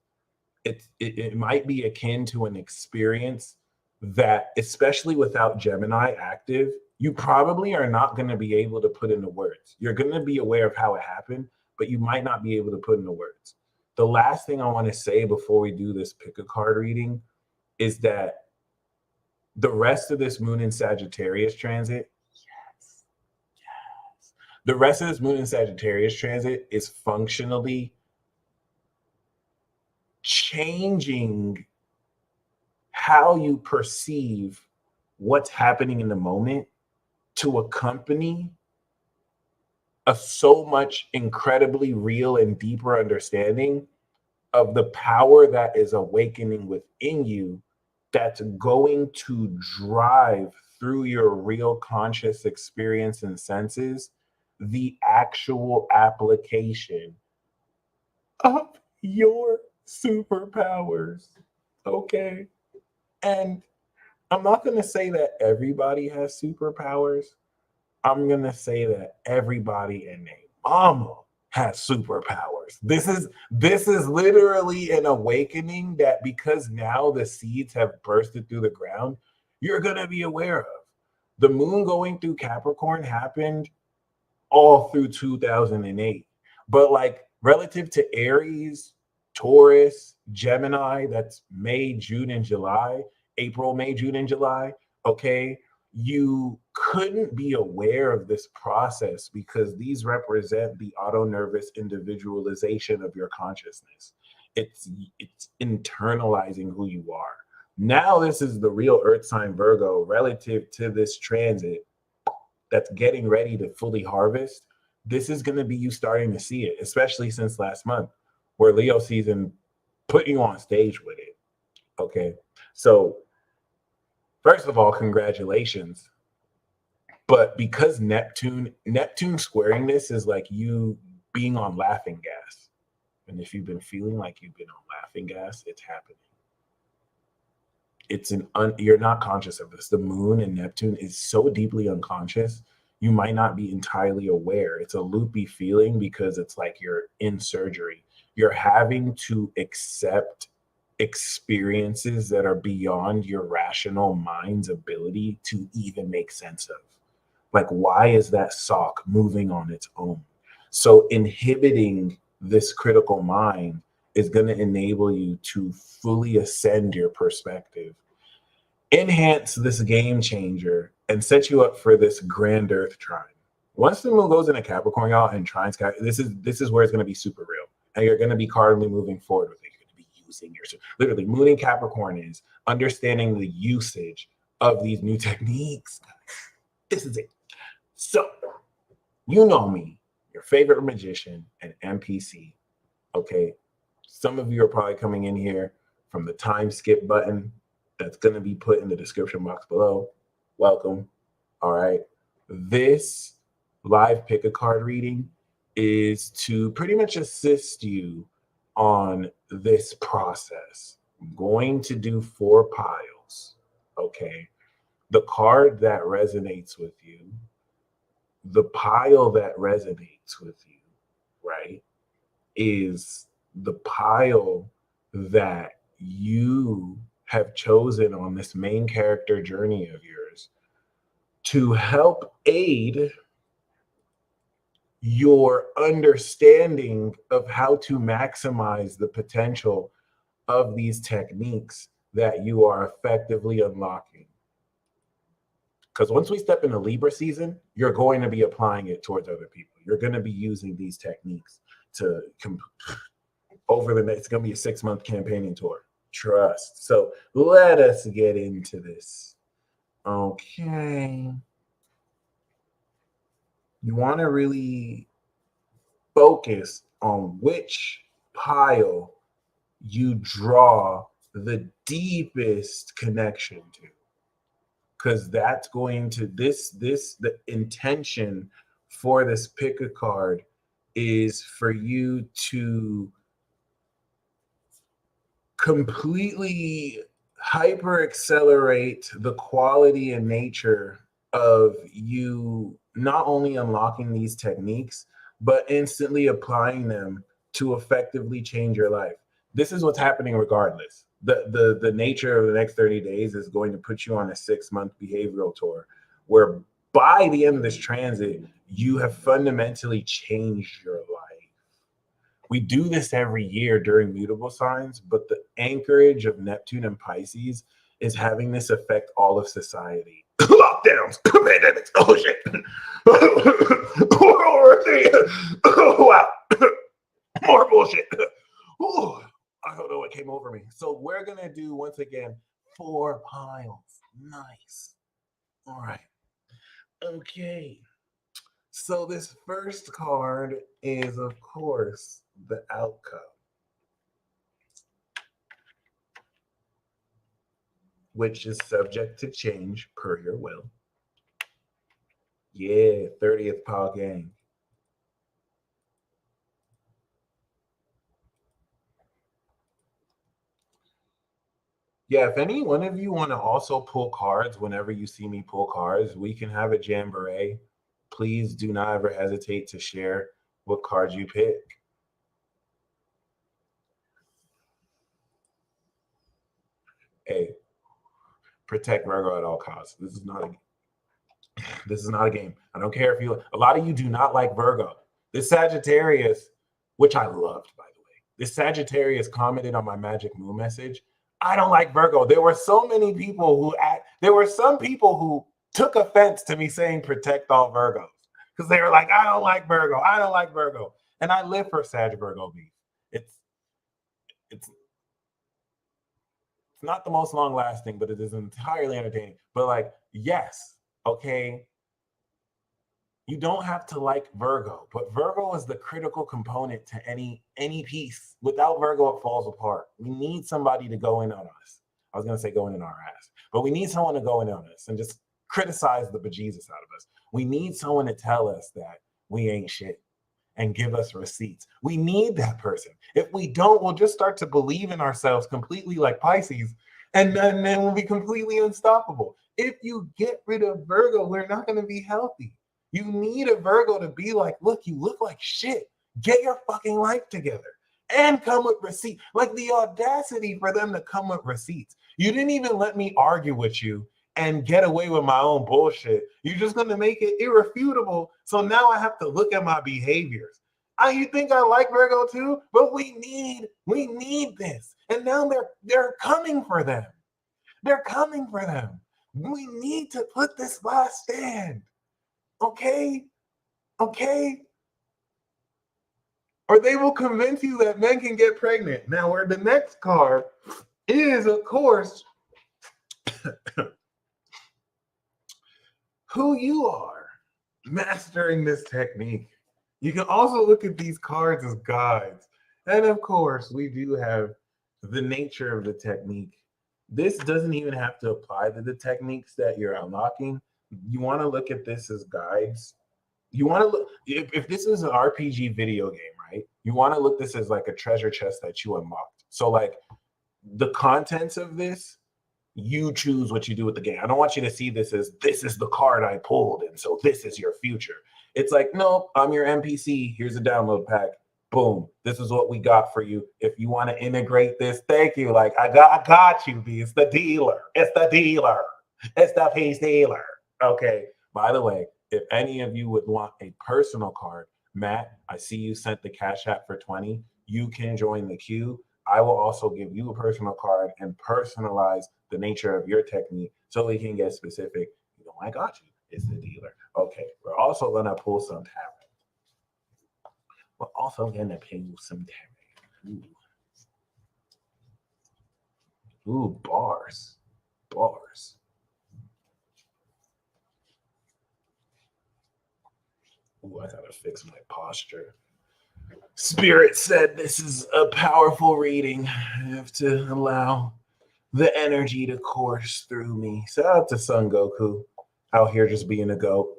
S1: It might be akin to an experience that, especially without Gemini active, you probably are not going to be able to put into words. You're going to be aware of how it happened, but you might not be able to put into words. The last thing I want to say before we do this pick a card reading is that the rest of this moon in Sagittarius transit, the rest of this moon in Sagittarius transit is functionally changing how you perceive what's happening in the moment to accompany a so much incredibly real and deeper understanding of the power that is awakening within you, that's going to drive through your real conscious experience and senses the actual application of your superpowers. Okay. And I'm not going to say that everybody has superpowers. I'm going to say that everybody and their mama has superpowers. This is literally an awakening that, because now the seeds have bursted through the ground, you're going to be aware of. The moon going through Capricorn happened all through 2008. But like relative to Aries, Taurus, Gemini, that's May, June, and July, April, May, June, and July, okay, you couldn't be aware of this process because these represent the auto-nervous individualization of your consciousness. It's internalizing who you are. Now this is the real Earth sign Virgo relative to this transit that's getting ready to fully harvest. this is going to be you starting to see it, especially since last month, where Leo season put you on stage with it. Okay. So, first of all, congratulations. But because Neptune squaring this is like you being on laughing gas. And if you've been feeling like you've been on laughing gas, it's happening. You're not conscious of this. The moon and Neptune is so deeply unconscious, you might not be entirely aware. It's a loopy feeling because it's like you're in surgery. You're having to accept experiences that are beyond your rational mind's ability to even make sense of. Like, why is that sock moving on its own? So inhibiting this critical mind is going to enable you to fully ascend your perspective, enhance this game changer, and set you up for this grand earth trine. Once the moon goes into Capricorn, y'all, and trines, this is where it's going to be super real, and you're going to be cardinally moving forward with it. You're going to be using your literally moon in Capricorn is understanding the usage of these new techniques. This is it. So, you know me, your favorite magician and NPC. Okay, some of you are probably coming in here from the time skip button that's going to be put in the description box below. Welcome. All right. This live pick a card reading is to pretty much assist you on this process. I'm going to do 4 piles. Okay. The card that resonates with you, the pile that resonates with you, right, is the pile that you have chosen on this main character journey of yours to help aid your understanding of how to maximize the potential of these techniques that you are effectively unlocking. Because once we step into Libra season, you're going to be applying it towards other people. You're going to be using these techniques to over the next, it's going to be a 6-month campaigning tour. Trust. So let us get into this. Okay. You want to really focus on which pile you draw the deepest connection to, because that's going to the intention for this pick a card is for you to completely hyper accelerate the quality and nature of you not only unlocking these techniques but instantly applying them to effectively change your life. This is what's happening regardless. The nature of the next 30 days is going to put you on a 6-month behavioral tour where by the end of this transit you have fundamentally changed your life. We do this every year during mutable signs, but the anchorage of Neptune and Pisces is having this affect all of society. Lockdowns, pandemics, oh shit. World War III. Oh, wow. More bullshit. Ooh, I don't know what came over me. So we're going to do, once again, 4 piles. Nice. All right. Okay. So this first card is, of course, the outcome, which is subject to change per your will. Yeah, 30th pile gang. Yeah, if any one of you want to also pull cards whenever you see me pull cards, we can have a jamboree. Please do not ever hesitate to share what cards you pick. Hey, protect Virgo at all costs. This is not a game. I don't care if you, a lot of you do not like Virgo. This Sagittarius, which I loved, by the way, this Sagittarius commented on my Magic Moon message. I don't like Virgo. There were so many people there were some people who took offense to me saying protect all Virgos because they were like, I don't like Virgo. I don't like Virgo. And I live for Sag Virgo beef. It's not the most long lasting, but it is entirely entertaining. But like, yes, okay. You don't have to like Virgo, but Virgo is the critical component to any piece. Without Virgo, it falls apart. We need somebody to go in on us. I was gonna say going in our ass, but we need someone to go in on us and just criticize the bejesus out of us. We need someone to tell us that we ain't shit and give us receipts. We need that person. If we don't, we'll just start to believe in ourselves completely like Pisces, and then we'll be completely unstoppable. If you get rid of Virgo, we're not going to be healthy. You need a Virgo to be like, look, you look like shit. Get your fucking life together and come with receipts. Like the audacity for them to come with receipts. You didn't even let me argue with you and get away with my own bullshit. You're just going to make it irrefutable. So now I have to look at my behaviors. You think I like Virgo too, but we need this. And now they're coming for them. They're coming for them. We need to put this last stand. Okay? Okay? Or they will convince you that men can get pregnant. Now, where the next card is, of course, who you are mastering this technique. You can also look at these cards as guides. And of course, we do have the nature of the technique. This doesn't even have to apply to the techniques that you're unlocking. You want to look at this as guides. You want to look, if this is an RPG video game, right? You want to look this as like a treasure chest that you unlocked. So like the contents of this, you choose what you do with the game. I don't want you to see this as this is the card I pulled, and so this is your future. It's like, no, I'm your NPC. Here's a download pack. Boom. This is what we got for you. If you want to integrate this, thank you. Like I got you, B. It's the dealer. It's the dealer. It's the piece dealer. Okay. By the way, if any of you would want a personal card, Matt, I see you sent the Cash App for 20. You can join the queue. I will also give you a personal card and personalize the nature of your technique so we can get specific. You know, I got you. It's the dealer. Okay. We're also going to pull some tarot. We're also going to pull some tarot. Ooh, bars. Bars. Ooh, I got to fix my posture. Spirit said this is a powerful reading. I have to allow the energy to course through me. Shout out to Son Goku, out here just being a goat.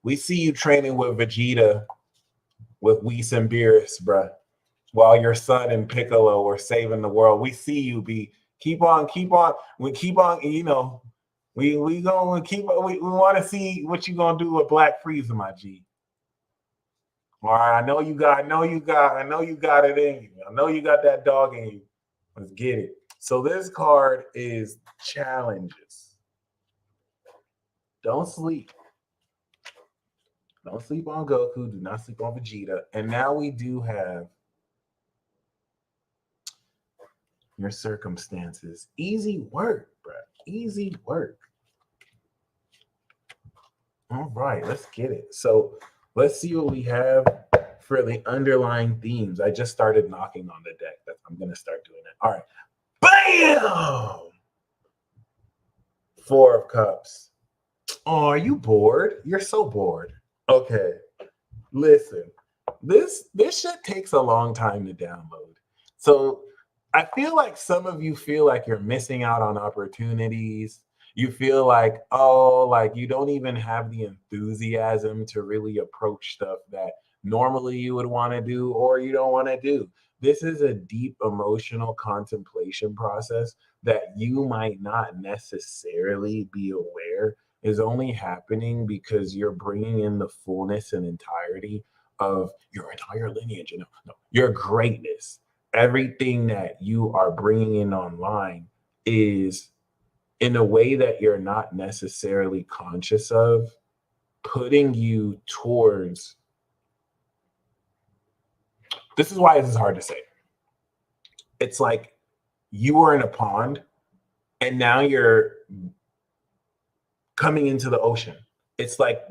S1: We see you training with Vegeta, with Whis and Beerus, bruh, while your son and Piccolo were saving the world. We see you be keep on. We keep on. You know, we gonna keep. We want to see what you gonna do with Black Frieza, my G. All right, I know you got it in you. I know you got that dog in you. Let's get it. So this card is challenges. Don't sleep. Don't sleep on Goku. Do not sleep on Vegeta. And now we do have your circumstances. Easy work, bro. Easy work. All right, let's get it. So let's see what we have for the underlying themes. I just started knocking on the deck. I'm going to start doing it. All right. Bam! 4 of Cups. Oh, are you bored? You're so bored. Okay. Listen, this shit takes a long time to download. So I feel like some of you feel like you're missing out on opportunities. You feel like, oh, like you don't even have the enthusiasm to really approach stuff that normally you would want to do or you don't want to do. This is a deep emotional contemplation process that you might not necessarily be aware is only happening because you're bringing in the fullness and entirety of your entire lineage, your greatness. Everything that you are bringing in online is in a way that you're not necessarily conscious of, putting you towards. This is why this is hard to say. It's like you were in a pond and now you're coming into the ocean. It's like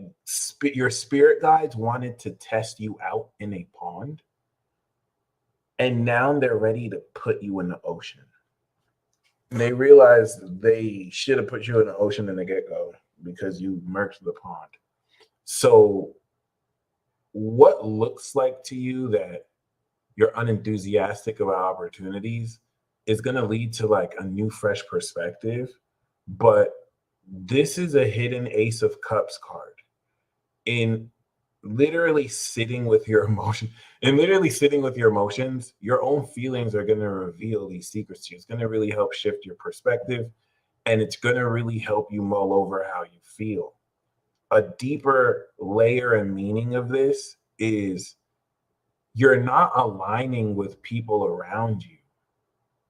S1: your spirit guides wanted to test you out in a pond, and now they're ready to put you in the ocean. And they realized they should have put you in the ocean in the get-go because you merged the pond. So what looks like to you that you're unenthusiastic about opportunities is going to lead to like a new fresh perspective, but this is a hidden ace of cups card in literally sitting with your emotion and literally sitting with your emotions. Your own feelings are going to reveal these secrets to you. It's going to really help shift your perspective, and it's going to really help you mull over how you feel. A deeper layer and meaning of this is you're not aligning with people around you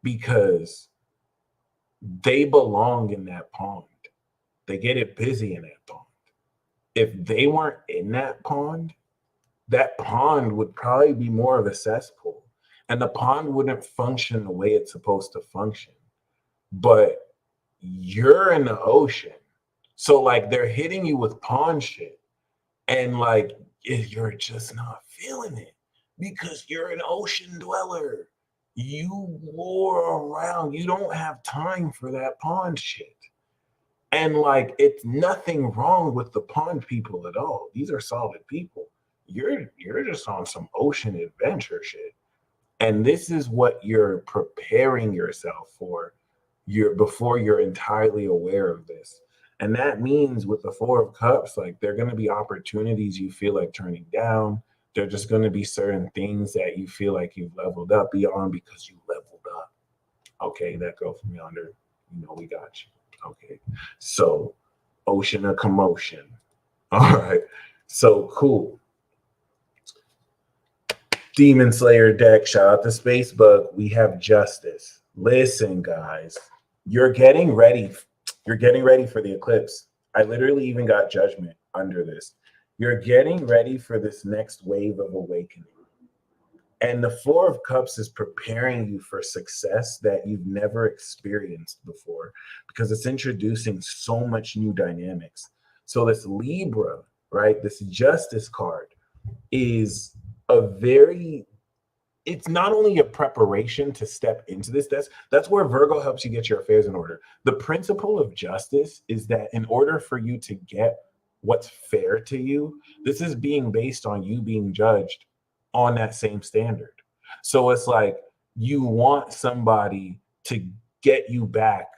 S1: because they belong in that pond. They get it busy in that pond. If they weren't in that pond would probably be more of a cesspool, and the pond wouldn't function the way it's supposed to function. But you're in the ocean. So like they're hitting you with pond shit, and like you're just not feeling it because you're an ocean dweller. You roar around. You don't have time for that pond shit. And like it's nothing wrong with the pond people at all. These are solid people. You're just on some ocean adventure shit. And this is what you're preparing yourself for. You're before you're entirely aware of this. And that means with the Four of Cups, like there are going to be opportunities you feel like turning down. There are just going to be certain things that you feel like you've leveled up beyond because you leveled up. Okay, that girl from yonder, we got you. Okay, so ocean of commotion. All right, so cool. Demon Slayer deck. Shout out to Spacebug. We have Justice. Listen, guys, you're getting ready. You're getting ready for the eclipse. I literally even got Judgment under this. You're getting ready for this next wave of awakening. And the Four of Cups is preparing you for success that you've never experienced before because it's introducing so much new dynamics. So this Libra, right, this Justice card is a very it's not only a preparation to step into this. That's where Virgo helps you get your affairs in order. The principle of justice is that in order for you to get what's fair to you, this is being based on you being judged on that same standard. So it's like you want somebody to get you back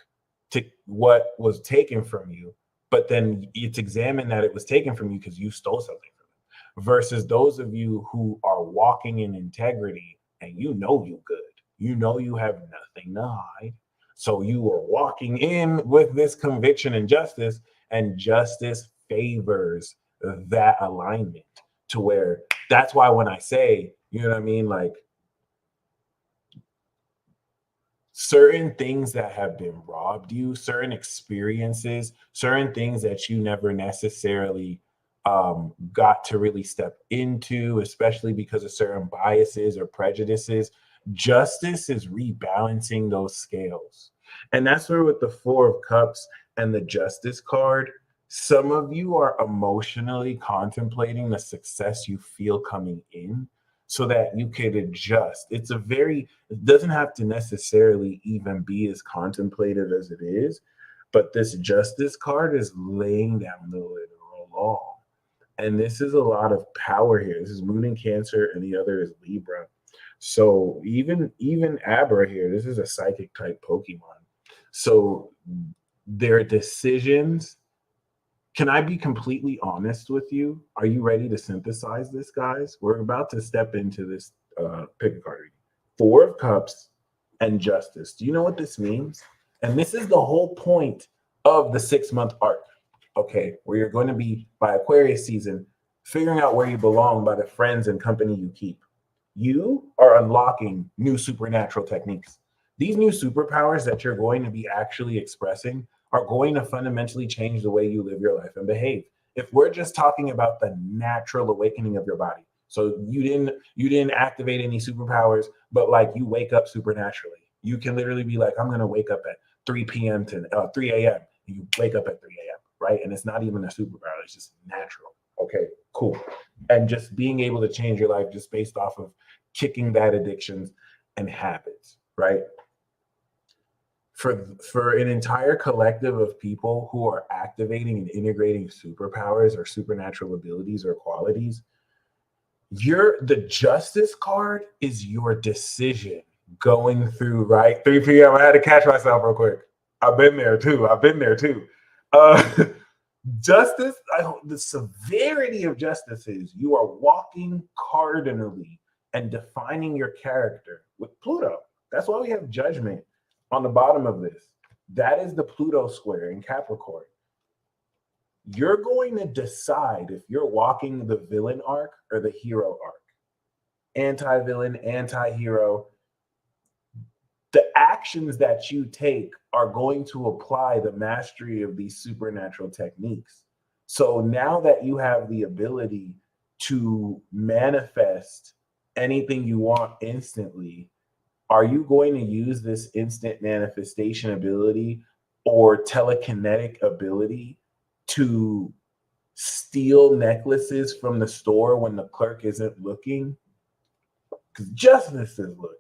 S1: to what was taken from you, but then it's examined that it was taken from you because you stole something versus those of you who are walking in integrity and you good. You know you have nothing to hide. So you are walking in with this conviction and justice favors that alignment to where that's why when I say, you know what I mean, like certain things that have been robbed you, certain experiences, certain things that you never necessarily got to really step into, especially because of certain biases or prejudices. Justice is rebalancing those scales. And that's where, with the Four of Cups and the Justice card, some of you are emotionally contemplating the success you feel coming in so that you could adjust. It doesn't have to necessarily even be as contemplative as it is, but this Justice card is laying down the literal law. And this is a lot of power here. This is Moon in Cancer, and the other is Libra. So even Abra here, this is a psychic type Pokemon. So their decisions. Can I be completely honest with you? Are you ready to synthesize this, guys? We're about to step into this pick a card reading. Four of Cups and Justice. Do you know what this means? And this is the whole point of the 6-month arc. Okay, where you're going to be by Aquarius season, figuring out where you belong by the friends and company you keep. You are unlocking new supernatural techniques. These new superpowers that you're going to be actually expressing are going to fundamentally change the way you live your life and behave. If we're just talking about the natural awakening of your body, so you didn't activate any superpowers, but like you wake up supernaturally. You can literally be like, I'm gonna wake up at 3 p.m. to 3 a.m. You wake up at 3 a.m. right? And it's not even a superpower, it's just natural. Okay, cool. And just being able to change your life just based off of kicking bad addictions and habits, right? for an entire collective of people who are activating and integrating superpowers or supernatural abilities or qualities, the justice card is your decision going through, right? 3 p.m. I had to catch myself real quick. I've been there too. I've been there too. Uh, justice, the severity of justice is you are walking cardinally and defining your character with Pluto. That's why we have judgment on the bottom of this. That is the Pluto square in Capricorn. You're going to decide if you're walking the villain arc or the hero arc. Anti-villain, anti-hero. The actions that you take are going to apply the mastery of these supernatural techniques. So now that you have the ability to manifest anything you want instantly, are you going to use this instant manifestation ability or telekinetic ability to steal necklaces from the store when the clerk isn't looking? Because justice is looking.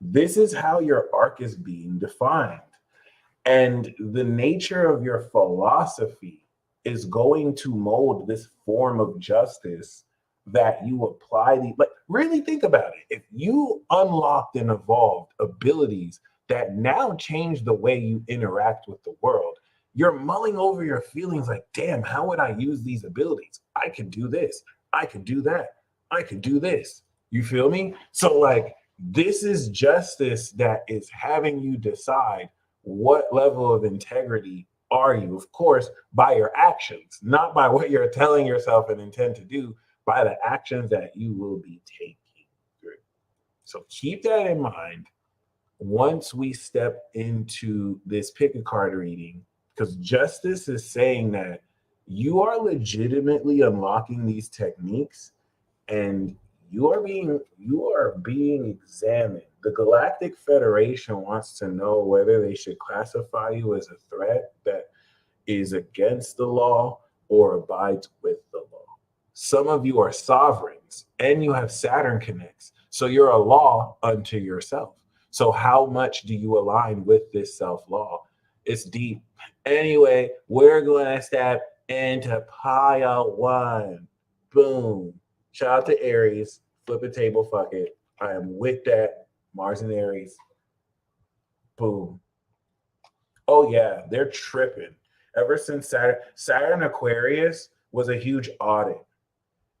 S1: This is how your arc is being defined. And the nature of your philosophy is going to mold this form of justice that you apply. Like, really think about it. If you unlocked and evolved abilities that now change the way you interact with the world, you're mulling over your feelings like, damn, how would I use these abilities? I could do this. I could do that. I could do this. You feel me? So, like, this is justice that is having you decide what level of integrity are you, of course, by your actions, not by what you're telling yourself and intend to do, by the actions that you will be taking through. So keep that in mind once we step into this pick a card reading, because justice is saying that you are legitimately unlocking these techniques and you are being examined. The Galactic Federation wants to know whether they should classify you as a threat that is against the law or abides with the law. Some of you are sovereigns and you have Saturn connects. So you're a law unto yourself. So how much do you align with this self-law? It's deep. Anyway, we're going to step into pile one. Boom. Shout out to Aries. Flip a table, fuck it. I am with that. Mars and Aries. Boom. Oh yeah, they're tripping. Ever since Saturn Aquarius was a huge audit.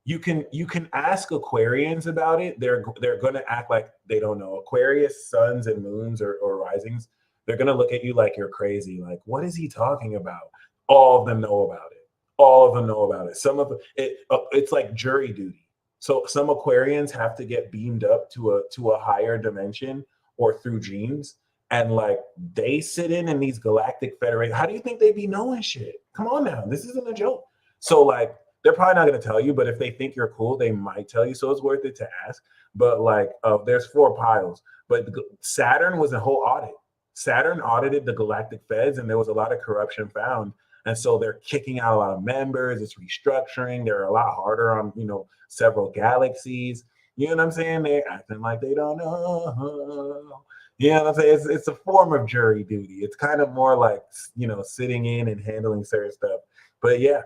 S1: You can ask Aquarians about it. They're gonna act like they don't know. Aquarius suns and moons or risings, they're gonna look at you like you're crazy. Like, what is he talking about? All of them know about it. All of them know about it. Some of it, it's like jury duty. So some Aquarians have to get beamed up to a higher dimension or through dreams, and like they sit in these galactic federations. How do you think they be knowing shit? Come on now, this isn't a joke. So like they're probably not going to tell you, but if they think you're cool, they might tell you. So it's worth it to ask. But like, there's 4 piles. But Saturn was a whole audit. Saturn audited the galactic feds, and there was a lot of corruption found. And so they're kicking out a lot of members. It's restructuring. They're a lot harder on several galaxies. You know what I'm saying? They're acting like they don't know. You know what I'm saying? It's a form of jury duty. It's kind of more like sitting in and handling certain stuff. But yeah.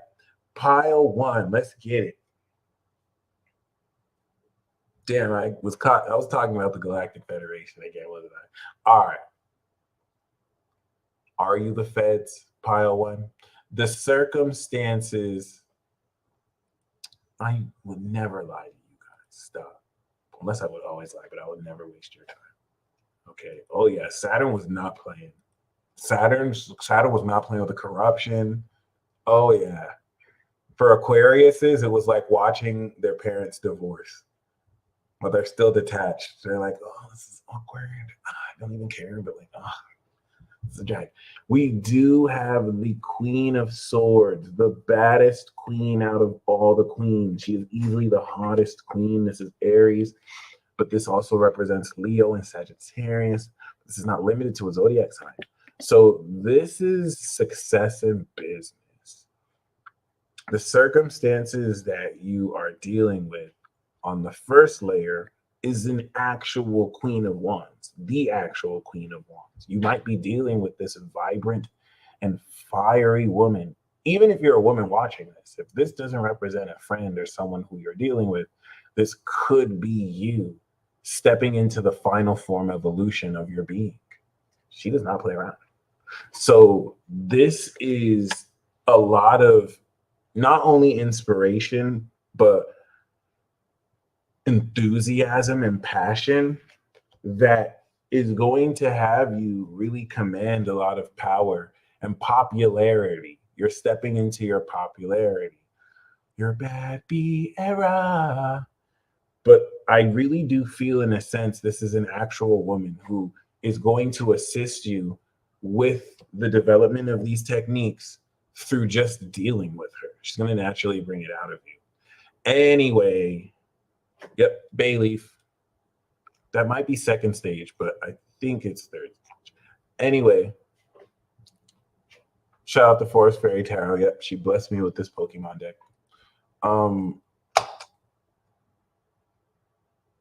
S1: Pile one, let's get it. Damn, I was talking about the Galactic Federation again, wasn't I? All right. Are you the feds? Pile one. The circumstances. I would never lie to you guys. Stop. Unless I would always lie, but I would never waste your time. Okay. Oh yeah, Saturn was not playing. Saturn was not playing with the corruption. Oh yeah. For Aquariuses, it was like watching their parents divorce, but they're still detached. They're like, oh, this is awkward. I don't even care, but like, oh, it's a drag. We do have the Queen of Swords, the baddest queen out of all the queens. She is easily the hottest queen. This is Aries, but this also represents Leo and Sagittarius. This is not limited to a zodiac sign. So this is success in business. The circumstances that you are dealing with on the first layer is an actual Queen of Wands, the actual Queen of Wands. You might be dealing with this vibrant and fiery woman. Even if you're a woman watching this, if this doesn't represent a friend or someone who you're dealing with, this could be you stepping into the final form evolution of your being. She does not play around. So this is a lot of not only inspiration, but enthusiasm and passion that is going to have you really command a lot of power and popularity. You're stepping into your popularity, your bad B era. But I really do feel, in a sense, this is an actual woman who is going to assist you with the development of these techniques through just dealing with her. She's going to naturally bring it out of you. Anyway, yep, Bayleaf. That might be second stage, but I think it's third stage. Anyway, shout out to Forest Fairy Tarot. Yep, she blessed me with this Pokemon deck.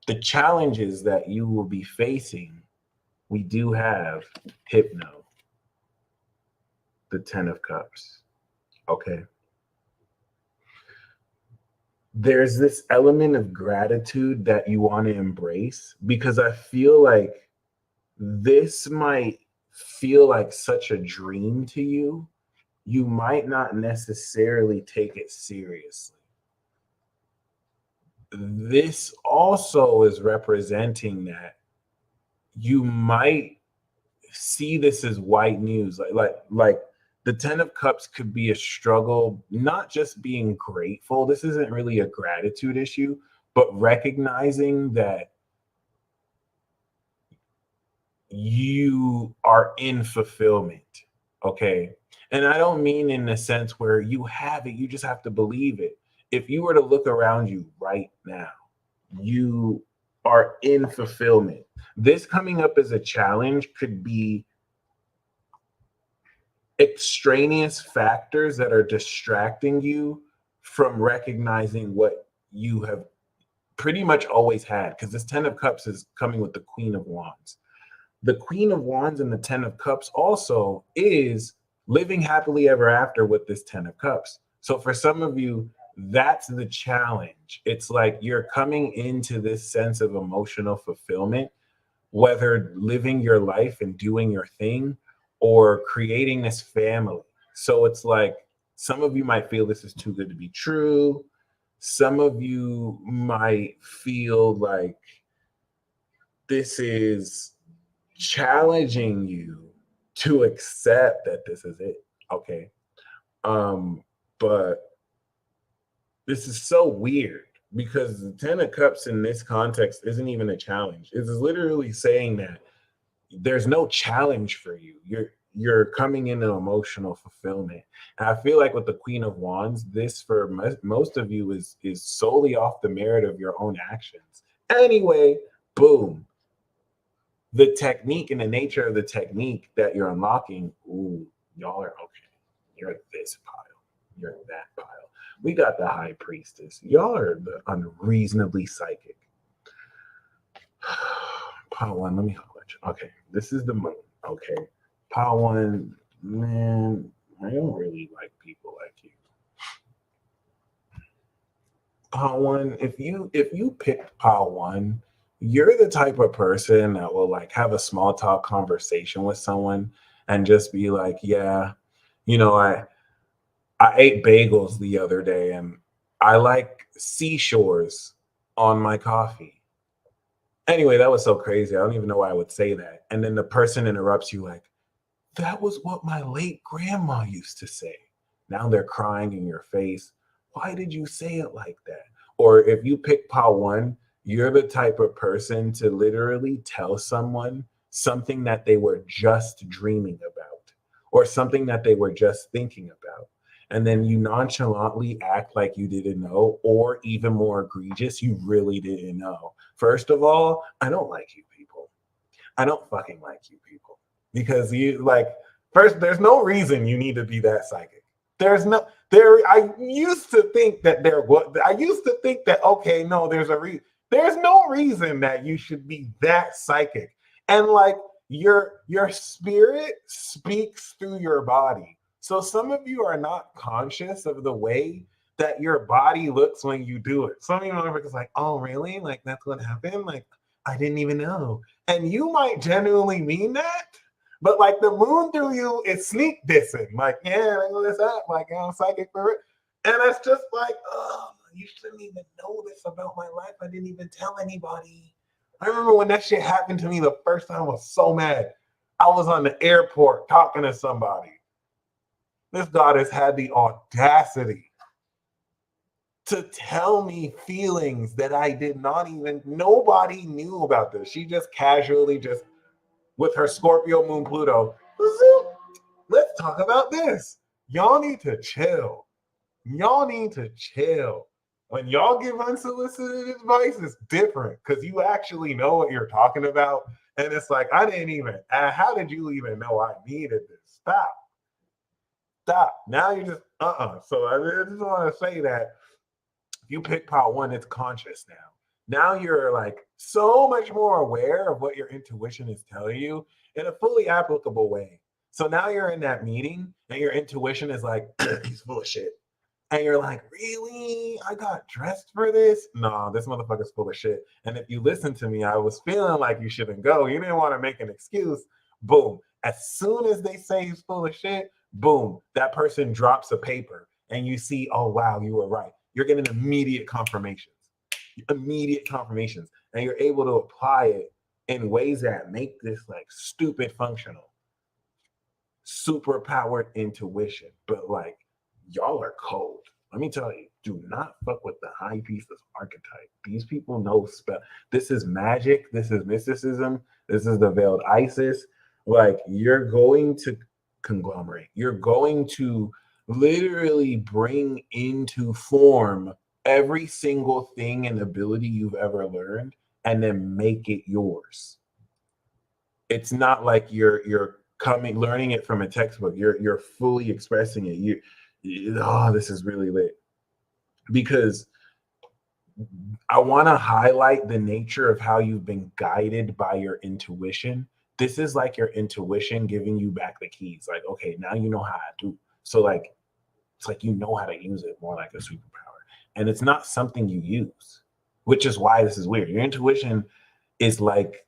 S1: The challenges that you will be facing, we do have Hypno, the 10 of Cups. Okay. There's this element of gratitude that you want to embrace, because I feel like this might feel like such a dream to you. You might not necessarily take it seriously. This also is representing that you might see this as white news. Like the 10 of Cups could be a struggle, not just being grateful. This isn't really a gratitude issue, but recognizing that you are in fulfillment. Okay. And I don't mean in the sense where you have it, you just have to believe it. If you were to look around you right now, you are in fulfillment. This coming up as a challenge could be extraneous factors that are distracting you from recognizing what you have pretty much always had, because this 10 of Cups is coming with the Queen of Wands. The Queen of Wands and the 10 of Cups also is living happily ever after with this 10 of Cups. So for some of you, that's the challenge. It's like you're coming into this sense of emotional fulfillment, whether living your life and doing your thing or creating this family. So it's like some of you might feel this is too good to be true. Some of you might feel like this is challenging you to accept that this is it. Okay. But this is so weird, because the 10 of Cups in this context isn't even a challenge. It's literally saying that there's no challenge for you. You're coming into emotional fulfillment. And I feel like with the Queen of Wands, this for most of you is solely off the merit of your own actions. Anyway, boom. The technique and the nature of the technique that you're unlocking, ooh, y'all are okay. You're this pile. You're that pile. We got the High Priestess. Y'all are the unreasonably psychic. Pile one, let me hold it. Okay, this is the moon. Okay, pile one, man, I don't really like people like you. Pile one, if you picked pile one, you're the type of person that will like have a small talk conversation with someone and just be like, yeah, you know, I ate bagels the other day and I like seashores on my coffee. Anyway, that was so crazy. I don't even know why I would say that. And then the person interrupts you like, that was what my late grandma used to say. Now they're crying in your face. Why did you say it like that? Or if you pick pile one, you're the type of person to literally tell someone something that they were just dreaming about or something that they were just thinking about. And then you nonchalantly act like you didn't know, or even more egregious, you really didn't know. First of all, I don't like you people. I don't fucking like you people. Because you like, first, there's no reason you need to be that psychic. I used to think that okay, no, there's a There's no reason that you should be that psychic. And like your spirit speaks through your body. So some of you are not conscious of the way that your body looks when you do it. Some of you motherfuckers like, oh really? Like that's what happened? Like I didn't even know. And you might genuinely mean that, but like the moon through you is sneak dissing. Like, yeah, what's up? Like, I'm psychic for it. And it's just like, oh, you shouldn't even know this about my life. I didn't even tell anybody. I remember when that shit happened to me the first time, I was so mad. I was on the airport talking to somebody. This goddess had the audacity to tell me feelings that I did not even, nobody knew about this. She just casually just, with her Scorpio moon Pluto, let's talk about this. Y'all need to chill. Y'all need to chill. When y'all give unsolicited advice, it's different because you actually know what you're talking about. And it's like, I didn't even, how did you even know I needed this? Stop. Stop. Now you just, So I just want to say that if you pick pot one, it's conscious now. Now you're like so much more aware of what your intuition is telling you in a fully applicable way. So now you're in that meeting and your intuition is like, he's full of shit. And you're like, really? I got dressed for this? No, this motherfucker's full of shit. And if you listen to me, I was feeling like you shouldn't go. You didn't want to make an excuse. Boom. As soon as they say he's full of shit, boom, that person drops a paper and you see, oh, wow, you were right. You're getting immediate confirmations, and you're able to apply it in ways that make this like stupid functional, super powered intuition. But like, y'all are cold. Let me tell you, do not fuck with the high priestess archetype. These people know spell. This is magic. This is mysticism. This is the veiled Isis. Like, you're going to conglomerate. You're going to literally bring into form every single thing and ability you've ever learned and then make it yours. It's not like you're coming learning it from a textbook. You're fully expressing it. This is really lit because I want to highlight the nature of how you've been guided by your intuition. This is like your intuition giving you back the keys. Like, okay, now you know how to do. So like, it's like you know how to use it more like a superpower. And it's not something you use, which is why this is weird. Your intuition is like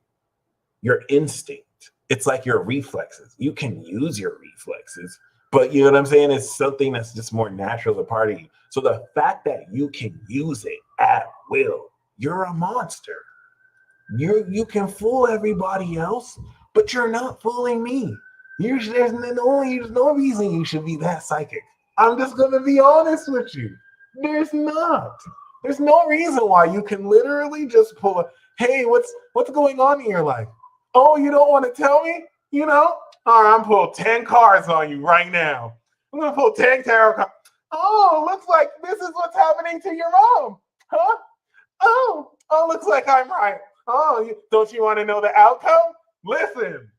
S1: your instinct. It's like your reflexes. You can use your reflexes, but you know what I'm saying? It's something that's just more natural, a part of you. So the fact that you can use it at will, you're a monster. You can fool everybody else, but you're not fooling me. There's no reason you should be that psychic. I'm just gonna be honest with you. There's not. There's no reason why you can literally just pull a, hey, what's going on in your life? Oh, you don't want to tell me? You know? All right, I'm pulling 10 cards on you right now. I'm gonna pull 10 tarot cards. Oh, looks like this is what's happening to your mom. Huh? Oh, looks like I'm right. Oh, don't you want to know the outcome? Listen.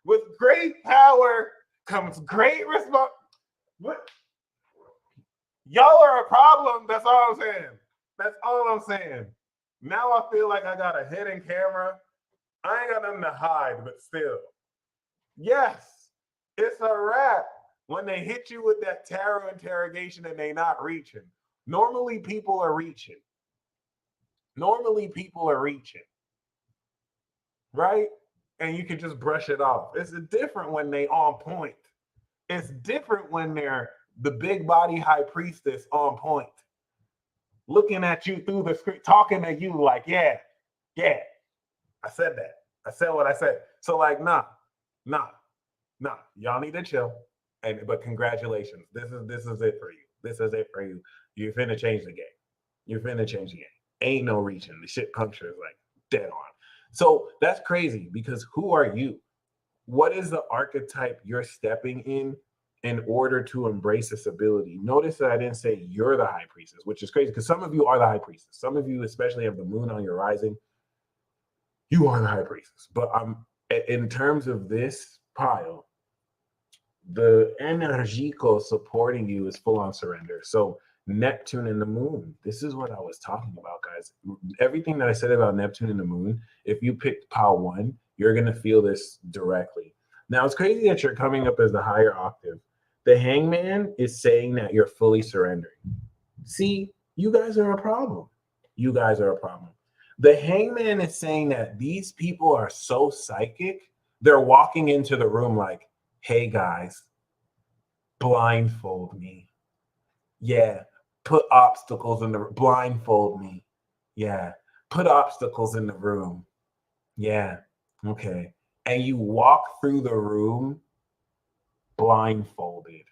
S1: With great power comes great response. What? Y'all are a problem. That's all I'm saying. Now I feel like I got a hidden camera. I ain't got nothing to hide, but still. Yes, it's a wrap when they hit you with that tarot interrogation and they not reaching. Normally people are reaching. Right? And you can just brush it off. It's different when they on point. It's different when they're the big body high priestess on point, looking at you through the screen, talking to you like, yeah, I said that. I said what I said. So like, nah. Y'all need to chill. But congratulations. This is it for you. You're finna change the game. Ain't no reaching. The shit puncture is like dead on. So that's crazy because who are you? What is the archetype you're stepping in order to embrace this ability? Notice that I didn't say you're the high priestess, which is crazy because some of you are the high priestess. Some of you, especially have the moon on your rising, you are the high priestess. But in terms of this pile, the energico supporting you is full on surrender. So Neptune and the moon. This is what I was talking about, guys. Everything that I said about Neptune and the moon, if you picked pile one, you're going to feel this directly. Now, it's crazy that you're coming up as the higher octave. The hangman is saying that you're fully surrendering. See, you guys are a problem. You guys are a problem. The hangman is saying that these people are so psychic, they're walking into the room like, hey guys, blindfold me. Yeah, put obstacles in the blindfold me. Yeah, put obstacles in the room. Yeah, okay. And you walk through the room blindfolded.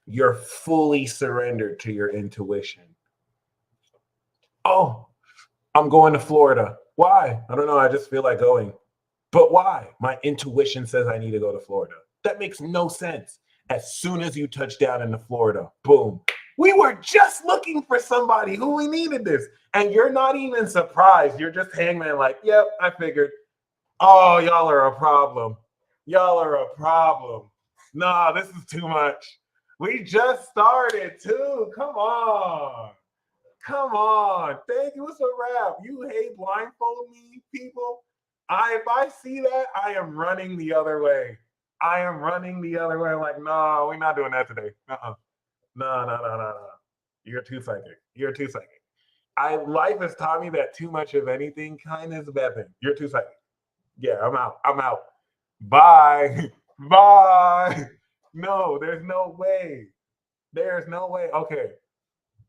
S1: You're fully surrendered to your intuition. Oh, I'm going to Florida. Why? I don't know. I just feel like going. But why? My intuition says I need to go to Florida. That makes no sense. As soon as you touch down in Florida, boom. We were just looking for somebody who we needed this. And you're not even surprised. You're just hangman like, yep, I figured. Oh, y'all are a problem. Y'all are a problem. Nah, this is too much. We just started too. Come on. Come on. Thank you. It's a wrap. You hate blindfold me, people. If I see that, I am running the other way. I am running the other way. I'm like, no, we're not doing that today. Uh-uh. No, no, no, no, no. You're too psychic. You're too psychic. Life has taught me that too much of anything kind of is a bad thing. You're too psychic. Yeah, I'm out. I'm out. Bye. Bye. No, there's no way. There's no way. Okay.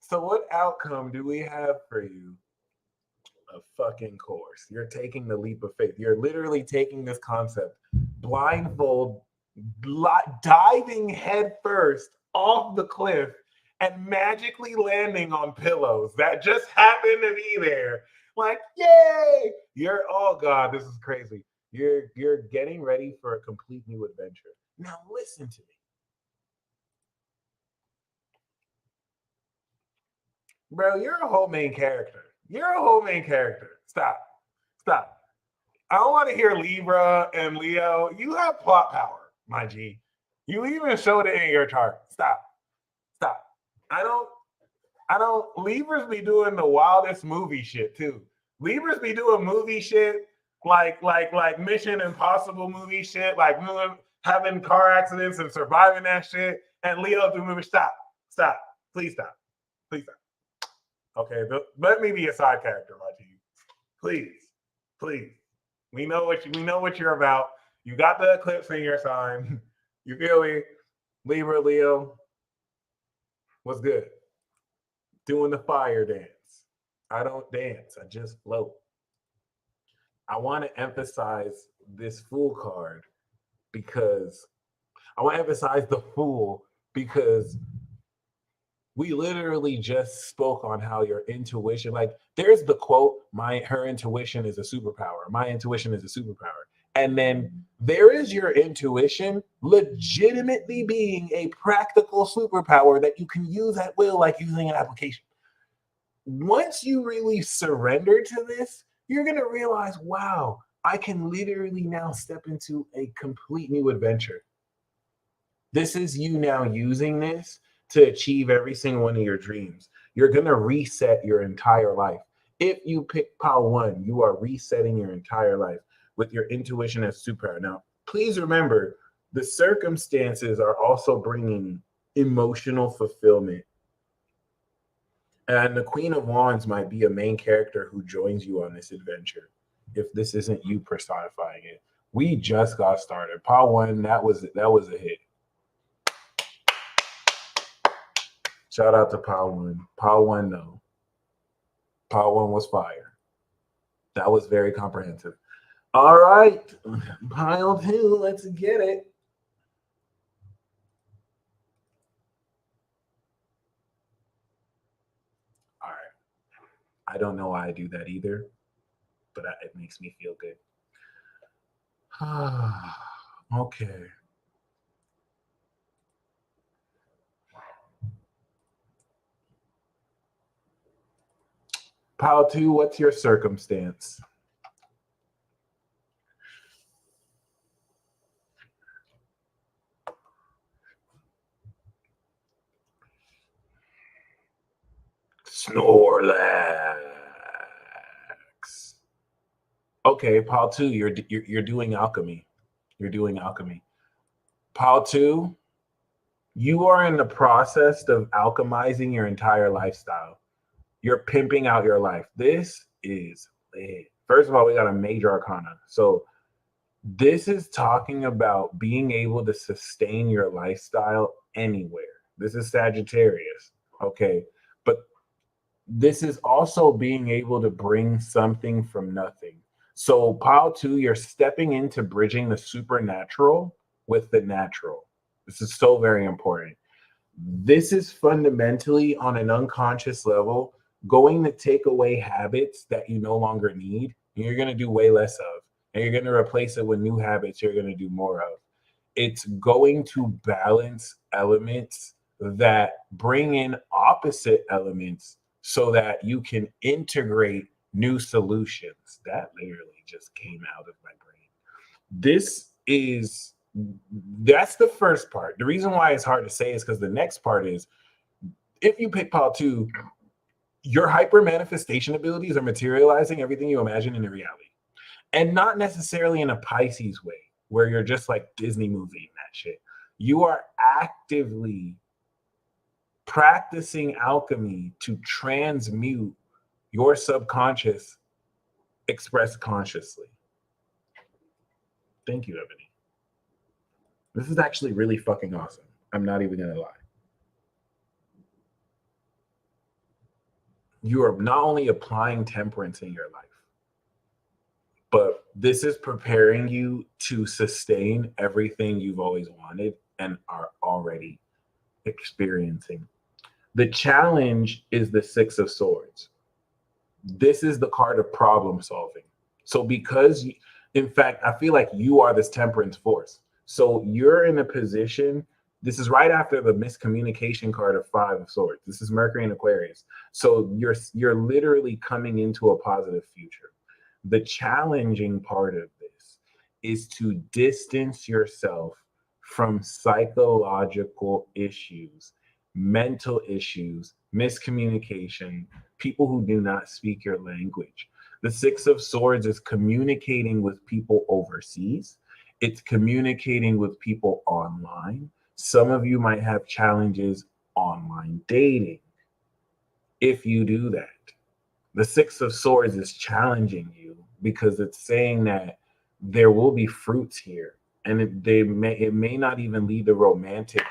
S1: So what outcome do we have for you? A fucking course. You're taking the leap of faith. You're literally taking this concept, blindfold, diving head first off the cliff and magically landing on pillows that just happen to be there. Like, yay! You're, oh God, this is crazy. You're getting ready for a complete new adventure. Now listen to me. Bro, you're a whole main character. You're a whole main character. Stop. Stop. I don't want to hear Libra and Leo. You have plot power, my G. You even showed it in your chart. Stop. Stop. I don't Libras be doing the wildest movie shit too. Libras be doing movie shit like Mission Impossible movie shit, like having car accidents and surviving that shit. And Leo do movie. Stop. Stop. Please stop. Please stop. Okay, let me be a side character, my G. Please, please. We know what you're about. You got the eclipse in your sign. You feel me? Libra, Leo. What's good? Doing the fire dance. I don't dance. I just float. I want to emphasize this fool card because I want to emphasize the fool because we literally just spoke on how your intuition, like there's the quote, her intuition is a superpower. My intuition is a superpower. And then there is your intuition legitimately being a practical superpower that you can use at will, like using an application. Once you really surrender to this, you're going to realize, wow, I can literally now step into a complete new adventure. This is you now using this to achieve every single one of your dreams. You're going to reset your entire life. If you pick pile one, you are resetting your entire life with your intuition as superpower. Now, please remember, the circumstances are also bringing emotional fulfillment. And the Queen of Wands might be a main character who joins you on this adventure if this isn't you personifying it. We just got started. Pile one, that was a hit. Shout out to Pile One. Pile One, no. Pile One was fire. That was very comprehensive. All right. Pile Two, let's get it. All right. I don't know why I do that either, but it makes me feel good. Okay. Pile Two, what's your circumstance? Snorlax. Okay, pile two, you're doing alchemy. You're doing alchemy. Pile two, you are in the process of alchemizing your entire lifestyle. You're pimping out your life. This is lit. First of all, we got a major arcana. So this is talking about being able to sustain your lifestyle anywhere. This is Sagittarius. Okay. But this is also being able to bring something from nothing. So, pile two, you're stepping into bridging the supernatural with the natural. This is so very important. This is fundamentally on an unconscious level going to take away habits that you no longer need, and you're going to do way less of, and you're going to replace it with new habits you're going to do more of. It's going to balance elements that bring in opposite elements so that you can integrate new solutions. That literally just came out of my brain. This is That's the first part. The reason why it's hard to say is because the next part is if you pick pile two, your hyper manifestation abilities are materializing everything you imagine into reality. And not necessarily in a Pisces way where you're just like Disney movie and that shit. You are actively practicing alchemy to transmute your subconscious expressed consciously. Thank you, Ebony. This is actually really fucking awesome. I'm not even gonna lie. You are not only applying temperance in your life, but this is preparing you to sustain everything you've always wanted and are already experiencing. The challenge is the Six of Swords. This is the card of problem solving. So, in fact, I feel like you are this temperance force. So, you're in a position. This is right after the miscommunication card of Five of Swords. This is Mercury and Aquarius. So, you're literally coming into a positive future. The challenging part of this is to distance yourself from psychological issues, mental issues, miscommunication, people who do not speak your language. The Six of Swords is communicating with people overseas. It's communicating with people online. Some of you might have challenges online dating. If you do that, the Six of Swords is challenging you because it's saying that there will be fruits here, and it may not even lead to romantic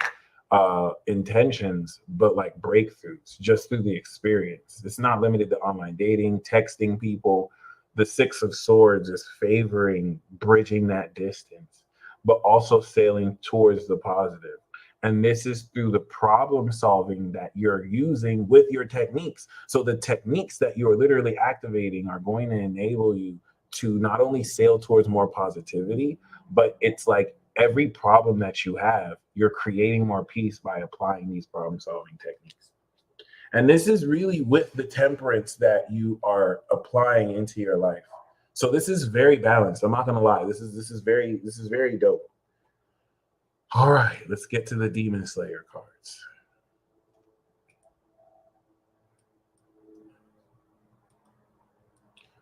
S1: intentions, but like breakthroughs just through the experience. It's not limited to online dating, texting people. The Six of Swords is favoring bridging that distance, but also sailing towards the positive. And this is through the problem solving that you're using with your techniques. So the techniques that you're literally activating are going to enable you to not only sail towards more positivity, but it's like every problem that you have, you're creating more peace by applying these problem solving techniques. And this is really with the temperance that you are applying into your life. So this is very balanced. I'm not gonna lie. This is very dope. All right, let's get to the Demon Slayer cards.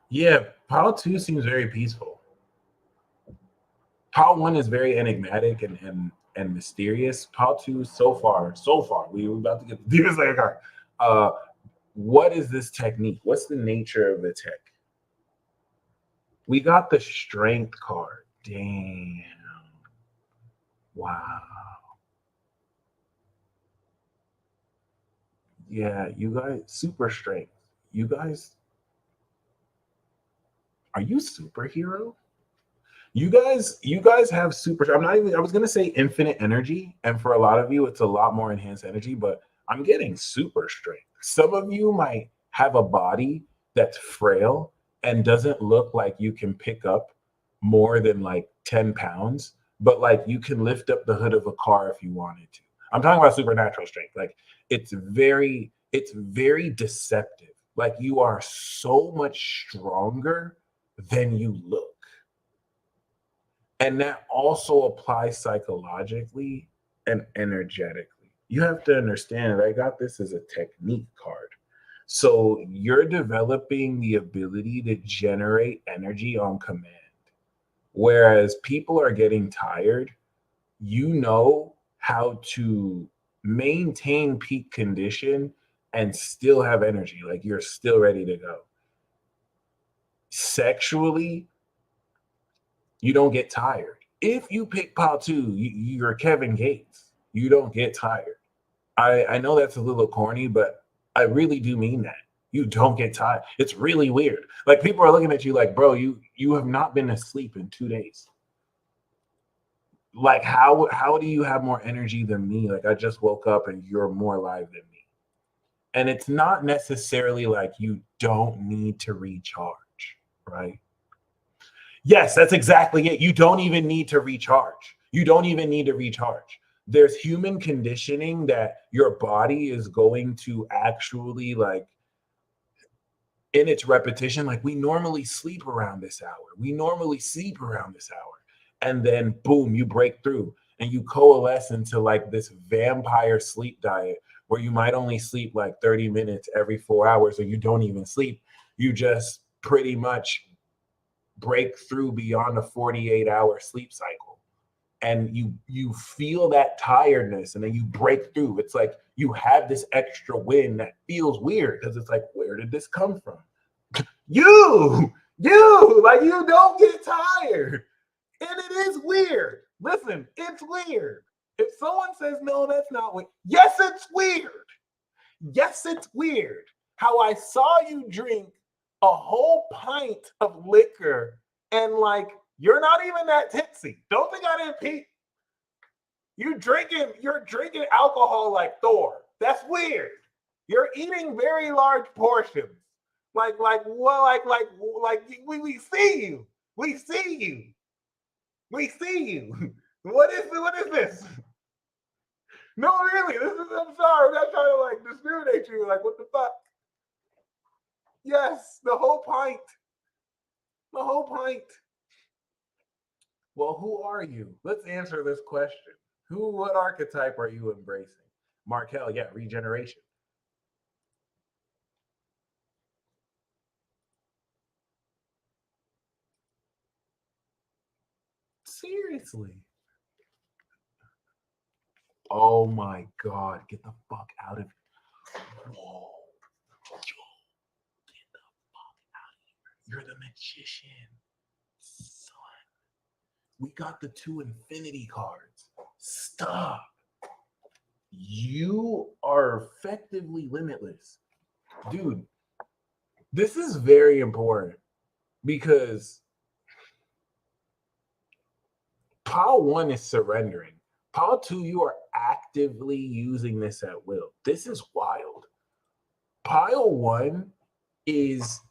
S1: Yeah, pile two seems very peaceful. Pile one is very enigmatic and mysterious. Pile two, so far, we're about to get the Demon Slayer card. What is this technique? What's the nature of the tech? We got the Strength card. Damn. Wow. Yeah, you guys, super strength. You guys, are you superhero? You guys have super. I'm not even. I was gonna say infinite energy, and for a lot of you, it's a lot more enhanced energy. But I'm getting super strength. Some of you might have a body that's frail and doesn't look like you can pick up more than like 10 pounds, but like you can lift up the hood of a car if you wanted to. I'm talking about supernatural strength. Like it's very deceptive. Like you are so much stronger than you look. And that also applies psychologically and energetically. You have to understand that I got this as a technique card. So you're developing the ability to generate energy on command. Whereas people are getting tired, you know how to maintain peak condition and still have energy. Like you're still ready to go. Sexually, you don't get tired. If you pick pile two, you're Kevin Gates. You don't get tired. I know that's a little corny, but I really do mean that. You don't get tired. It's really weird. Like people are looking at you like, bro, you have not been asleep in 2 days. Like how do you have more energy than me? Like I just woke up and you're more alive than me. And it's not necessarily like you don't need to recharge, right? Yes, that's exactly it. You don't even need to recharge. You don't even need to recharge. There's human conditioning that your body is going to actually like in its repetition. Like we normally sleep around this hour. We normally sleep around this hour. And then boom, you break through and you coalesce into like this vampire sleep diet where you might only sleep like 30 minutes every 4 hours, or you don't even sleep. You just pretty much break through beyond a 48-hour sleep cycle, and you feel that tiredness and then you break through. It's like you have this extra win that feels weird because it's like, where did this come from? You like you don't get tired, and it is weird. Listen, it's weird. If someone says no, that's not weird. Yes, it's weird. Yes, it's weird how I saw you drink a whole pint of liquor and like you're not even that tipsy. Don't think I didn't peep. You're drinking alcohol like Thor. That's weird. You're eating very large portions. We see you. We see you. We see you. What is this? No, really. I'm sorry. I'm not trying to like discriminate you. Like, what the fuck? Yes, the whole pint. The whole pint. Well, who are you? Let's answer this question. What archetype are you embracing? Markel, yeah, regeneration. Seriously. Oh my God, get the fuck out of here. Whoa. Get the fuck out of here. You're the magician. Son. We got the two infinity cards. Stop. You are effectively limitless. Dude, this is very important because pile one is surrendering. Pile two, you are actively using this at will. This is wild. Pile one is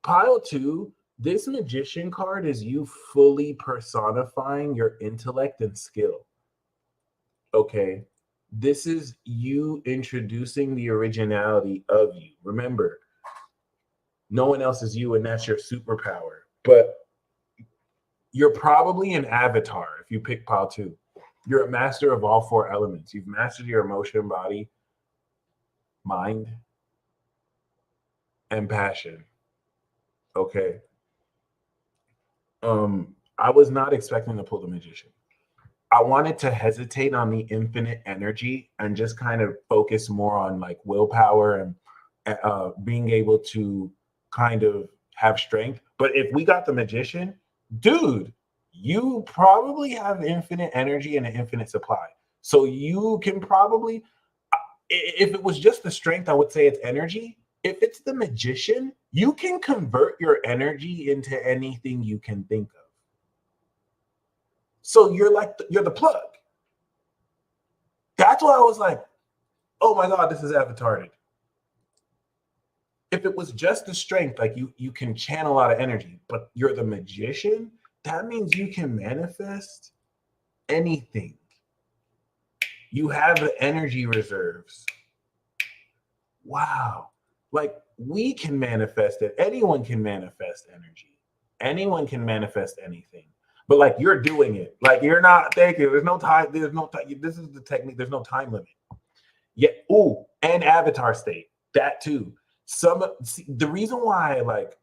S1: pile two. This magician card is you fully personifying your intellect and skill. Okay. This is you introducing the originality of you. Remember, no one else is you, and that's your superpower. But you're probably an avatar if you pick pile two. You're a master of all four elements. You've mastered your emotion, body, mind, and passion. Okay. I was not expecting to pull the magician. I wanted to hesitate on the infinite energy and just kind of focus more on like willpower and being able to kind of have strength. But if we got the magician, dude, you probably have infinite energy and an infinite supply. So you can probably, if it was just the strength, I would say it's energy. If it's the magician, you can convert your energy into anything you can think of. So you're like, you're the plug. That's why I was like, oh my God, this is avatar. If it was just the strength, like you can channel a lot of energy, but you're the magician, that means you can manifest anything. You have the energy reserves. Wow. Like we can manifest it. Anyone can manifest energy. Anyone can manifest anything. But like you're doing it. Like you're not thinking. There's no time. There's no time. This is the technique. There's no time limit. Yeah. Ooh, and avatar state. That too. The reason why I like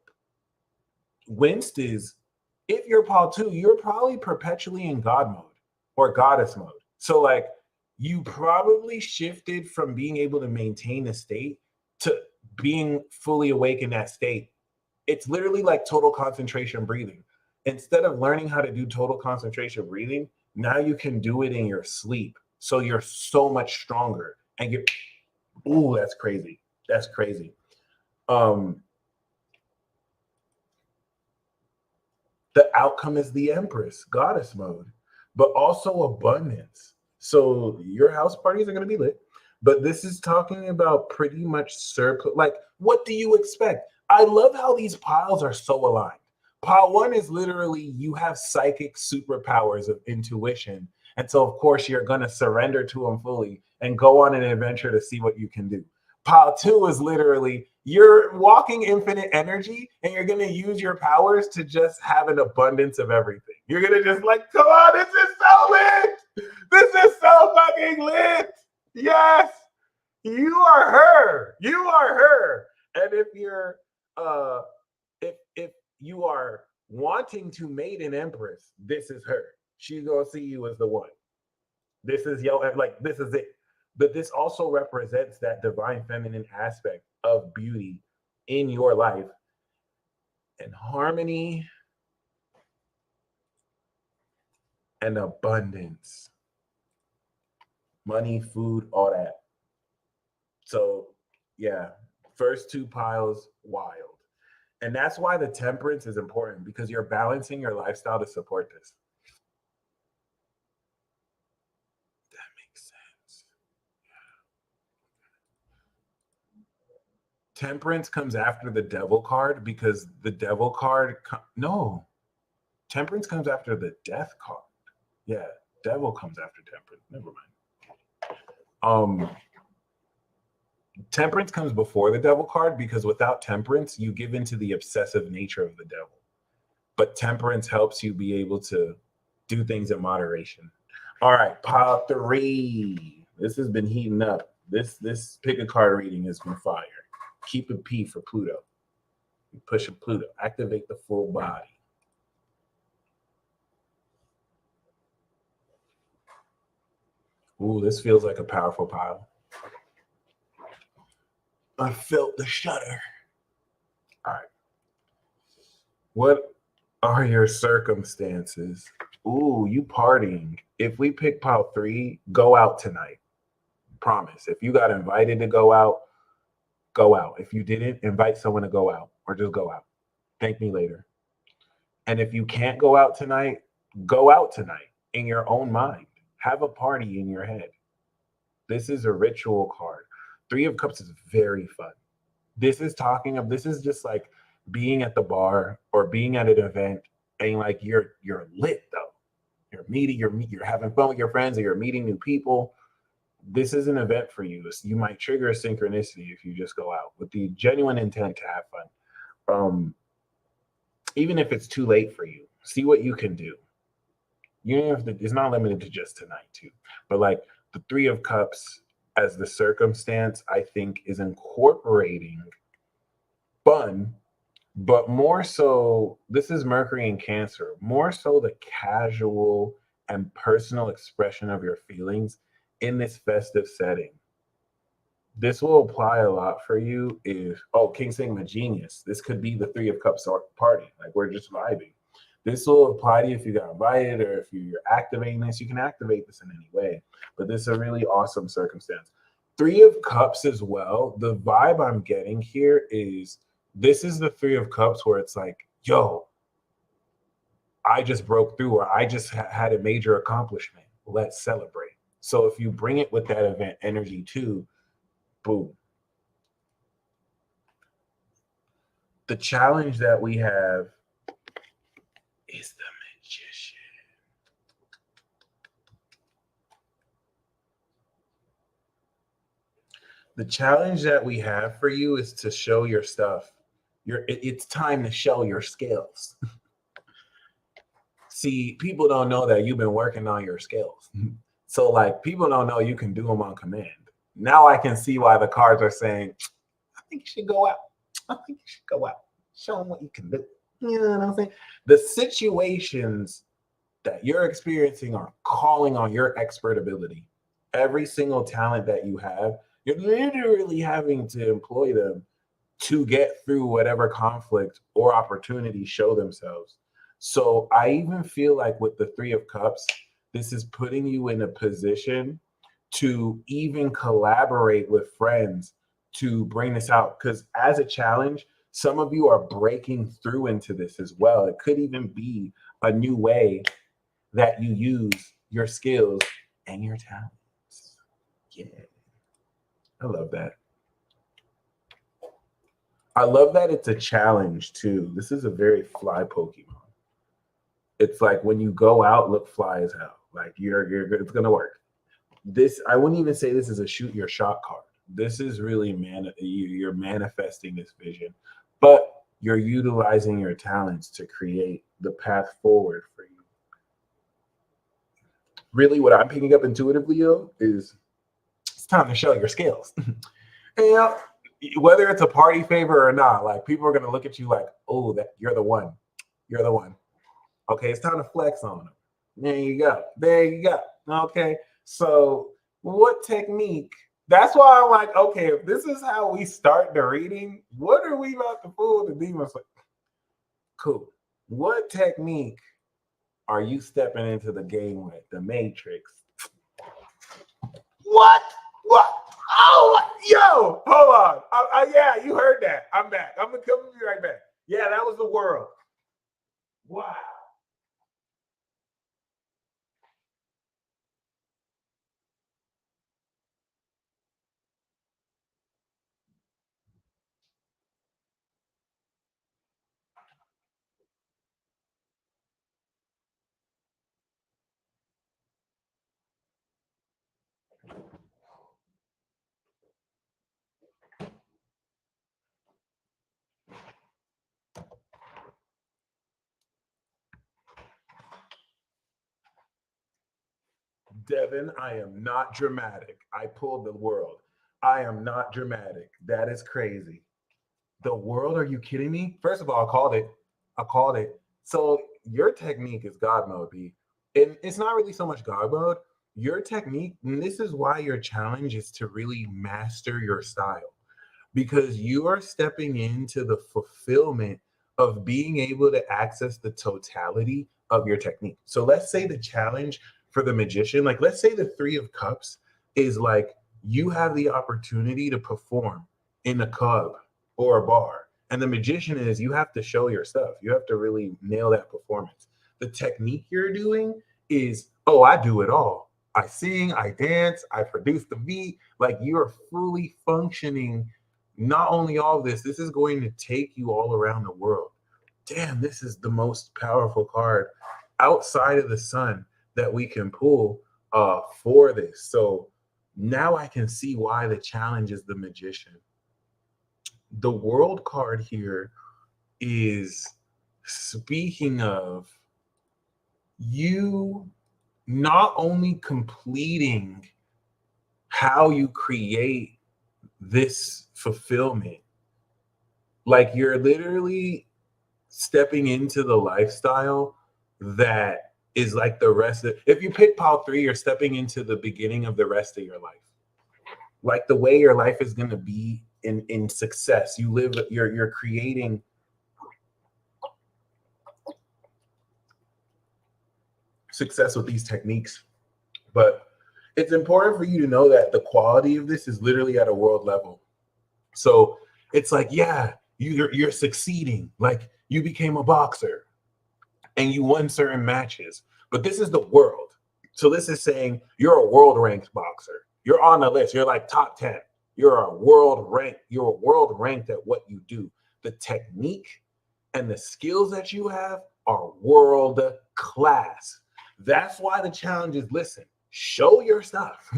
S1: winced is if you're Paul too, you're probably perpetually in God mode or goddess mode. So like you probably shifted from being able to maintain a state to being fully awake in that state. It's literally like total concentration breathing. Instead of learning how to do total concentration breathing, now you can do it in your sleep. So you're so much stronger. And you're, ooh, that's crazy. That's crazy. Um, the outcome is the Empress, goddess mode, but also abundance. So your house parties are going to be lit, but this is talking about pretty much circle. Like, what do you expect? I love how these piles are so aligned. Pile one is literally you have psychic superpowers of intuition. And so, of course, you're going to surrender to them fully and go on an adventure to see what you can do. Pile two is literally you're walking infinite energy and you're going to use your powers to just have an abundance of everything. You're going to just like, come on, this is so lit. This is so fucking lit. Yes, you are her. You are her. And if you're, if you are wanting to mate an empress, this is her. She's going to see you as the one. This is your, like, this is it. But this also represents that divine feminine aspect of beauty in your life and harmony and abundance, money, food, all that. So yeah, first two piles, wild. And that's why the temperance is important, because you're balancing your lifestyle to support this. That makes sense. Temperance comes after the devil card, because the devil card, no, temperance comes after the death card. Yeah, devil comes after temperance. Never mind. Temperance comes before the devil card, because without temperance, you give into the obsessive nature of the devil. But temperance helps you be able to do things in moderation. All right, pile three. This has been heating up. This pick a card reading has been fire. Keep a P for Pluto. Push a Pluto. Activate the full body. Ooh, this feels like a powerful pile. I felt the shudder. All right. What are your circumstances? Ooh, you partying. If we pick pile three, go out tonight. Promise. If you got invited to go out, go out. If you didn't, invite someone to go out or just go out. Thank me later. And if you can't go out tonight, go out tonight in your own mind. Have a party in your head. This is a ritual card. Three of Cups is very fun. This is just like being at the bar or being at an event and like you're lit though. You're having fun with your friends or you're meeting new people. This is an event for you. You might trigger a synchronicity if you just go out with the genuine intent to have fun. Even if it's too late for you, see what you can do. You know, it's not limited to just tonight too, but like the Three of Cups as the circumstance, I think, is incorporating fun, but more so, this is Mercury in Cancer, more so the casual and personal expression of your feelings in this festive setting. This will apply a lot for you if, oh, King Sigma Genius. This could be the Three of Cups party. Like, we're just vibing. This will apply to you if you got invited or if you're activating this. You can activate this in any way. But this is a really awesome circumstance. Three of Cups as well. The vibe I'm getting here is this is the Three of Cups where it's like, yo, I just broke through or I just had a major accomplishment. Let's celebrate. So if you bring it with that event energy too, boom. The challenge that we have is the magician. The challenge that we have for you is to show your stuff. It's time to show your skills. See, people don't know that you've been working on your skills. So like people don't know you can do them on command. Now I can see why the cards are saying think you should go out. I think you should go out. Show them what you can do. You know what I'm saying? The situations that you're experiencing are calling on your expert ability. Every single talent that you have, you're literally having to employ them to get through whatever conflict or opportunity show themselves. So I even feel like with the Three of Cups, this is putting you in a position to even collaborate with friends to bring this out. Because as a challenge, some of you are breaking through into this as well. It could even be a new way that you use your skills and your talents. Yeah, I love that. I love that it's a challenge too. This is a very fly Pokemon. It's like when you go out, look fly as hell. Like you're it's gonna work. This I wouldn't even say this is a shoot your shot card. This is really you're manifesting this vision, but you're utilizing your talents to create the path forward for you. Really, what I'm picking up intuitively, though, is it's time to show your skills. And whether it's a party favor or not, like people are gonna look at you like, oh, that you're the one. You're the one. Okay, it's time to flex on them. There you go. There you go. Okay. So what technique? That's why I'm like, okay, if this is how we start the reading, what are we about to fool the demons with? Cool. What technique are you stepping into the game with? The Matrix. What? What? Oh, yo, hold on. Yeah, you heard that. I'm back. I'm gonna come to you right back. Yeah, that was the world. Wow. Devin, I am not dramatic. I pulled the world. I am not dramatic. That is crazy. The world? Are you kidding me? First of all, I called it. I called it. So your technique is God mode, B. And it's not really so much God mode. Your technique, and this is why your challenge is to really master your style because you are stepping into the fulfillment of being able to access the totality of your technique. So let's say the challenge for the magician, like let's say the Three of Cups is like you have the opportunity to perform in a club or a bar. And the magician is you have to show your stuff. You have to really nail that performance. The technique you're doing is, oh, I do it all. I sing, I dance, I produce the beat. Like you're fully functioning not only all of this, this is going to take you all around the world. Damn, this is the most powerful card outside of the sun that we can pull for this. So now I can see why the challenge is the magician. The world card here is speaking of you not only completing how you create this fulfillment, like you're literally stepping into the lifestyle that is like the rest of if you pick pile three, you're stepping into the beginning of the rest of your life. Like the way your life is gonna be in success. You live, you're creating success with these techniques. But it's important for you to know that the quality of this is literally at a world level. So it's like, yeah, you're succeeding. Like you became a boxer and you won certain matches. But this is the world. So this is saying you're a world ranked boxer. You're on the list. You're like top 10. You're a world ranked at what you do. The technique and the skills that you have are world class. That's why the challenge is listen, show your stuff.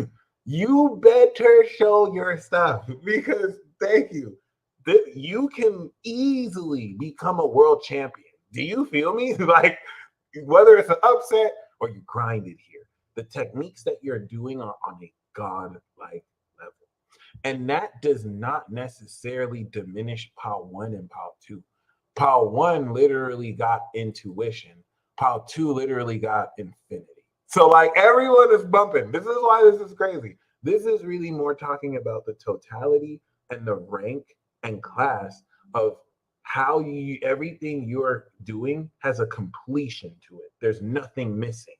S1: You better show your stuff because thank you. You can easily become a world champion. Do you feel me? Like whether it's an upset or you grind it here, the techniques that you're doing are on a god-like level. And that does not necessarily diminish Pal 1 and Pal 2. Pal 1 literally got intuition. Pal 2 literally got infinity. So like everyone is bumping. This is why this is crazy. This is really more talking about the totality and the rank and class of how you everything you're doing has a completion to it. There's nothing missing.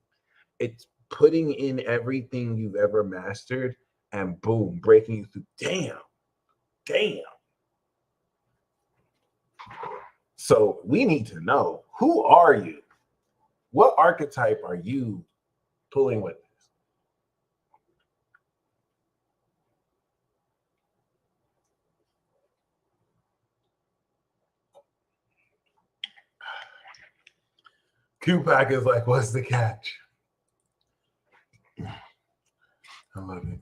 S1: It's putting in everything you've ever mastered and boom, breaking you through. Damn, damn. So we need to know, who are you? What archetype are you pulling with this? Q-Pack is like, what's the catch? I love it.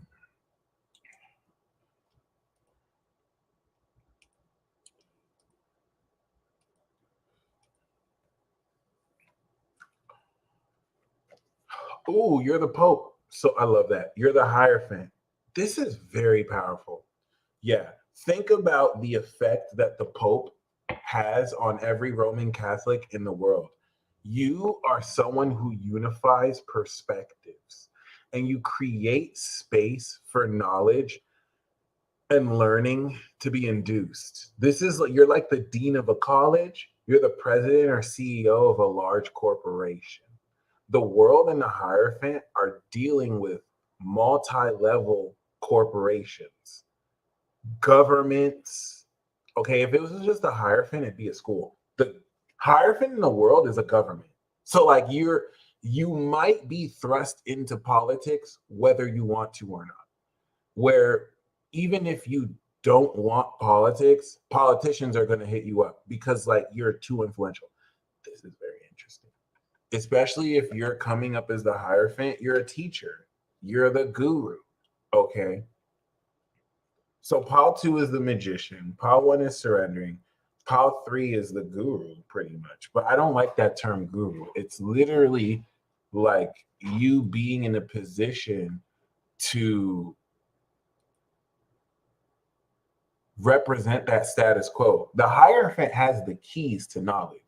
S1: Ooh, you're the Pope. So I love that. You're the Hierophant. This is very powerful. Yeah. Think about the effect that the Pope has on every Roman Catholic in the world. You are someone who unifies perspectives and you create space for knowledge and learning to be induced. This is like, you're like the dean of a college, you're the president or CEO of a large corporation. The world and the Hierophant are dealing with multi-level corporations, governments. Okay, if it was just a Hierophant, it'd be a school. The Hierophant in the world is a government. So like you might be thrust into politics whether you want to or not. Where even if you don't want politics, politicians are going to hit you up because like you're too influential. This is very interesting, especially if you're coming up as the Hierophant. You're a teacher, you're the guru. Okay, so Pal 2 is the magician, Pal 1 is surrendering, Pal 3 is the guru, pretty much. But I don't like that term guru. It's literally like you being in a position to represent that status quo. The Hierophant has the keys to knowledge.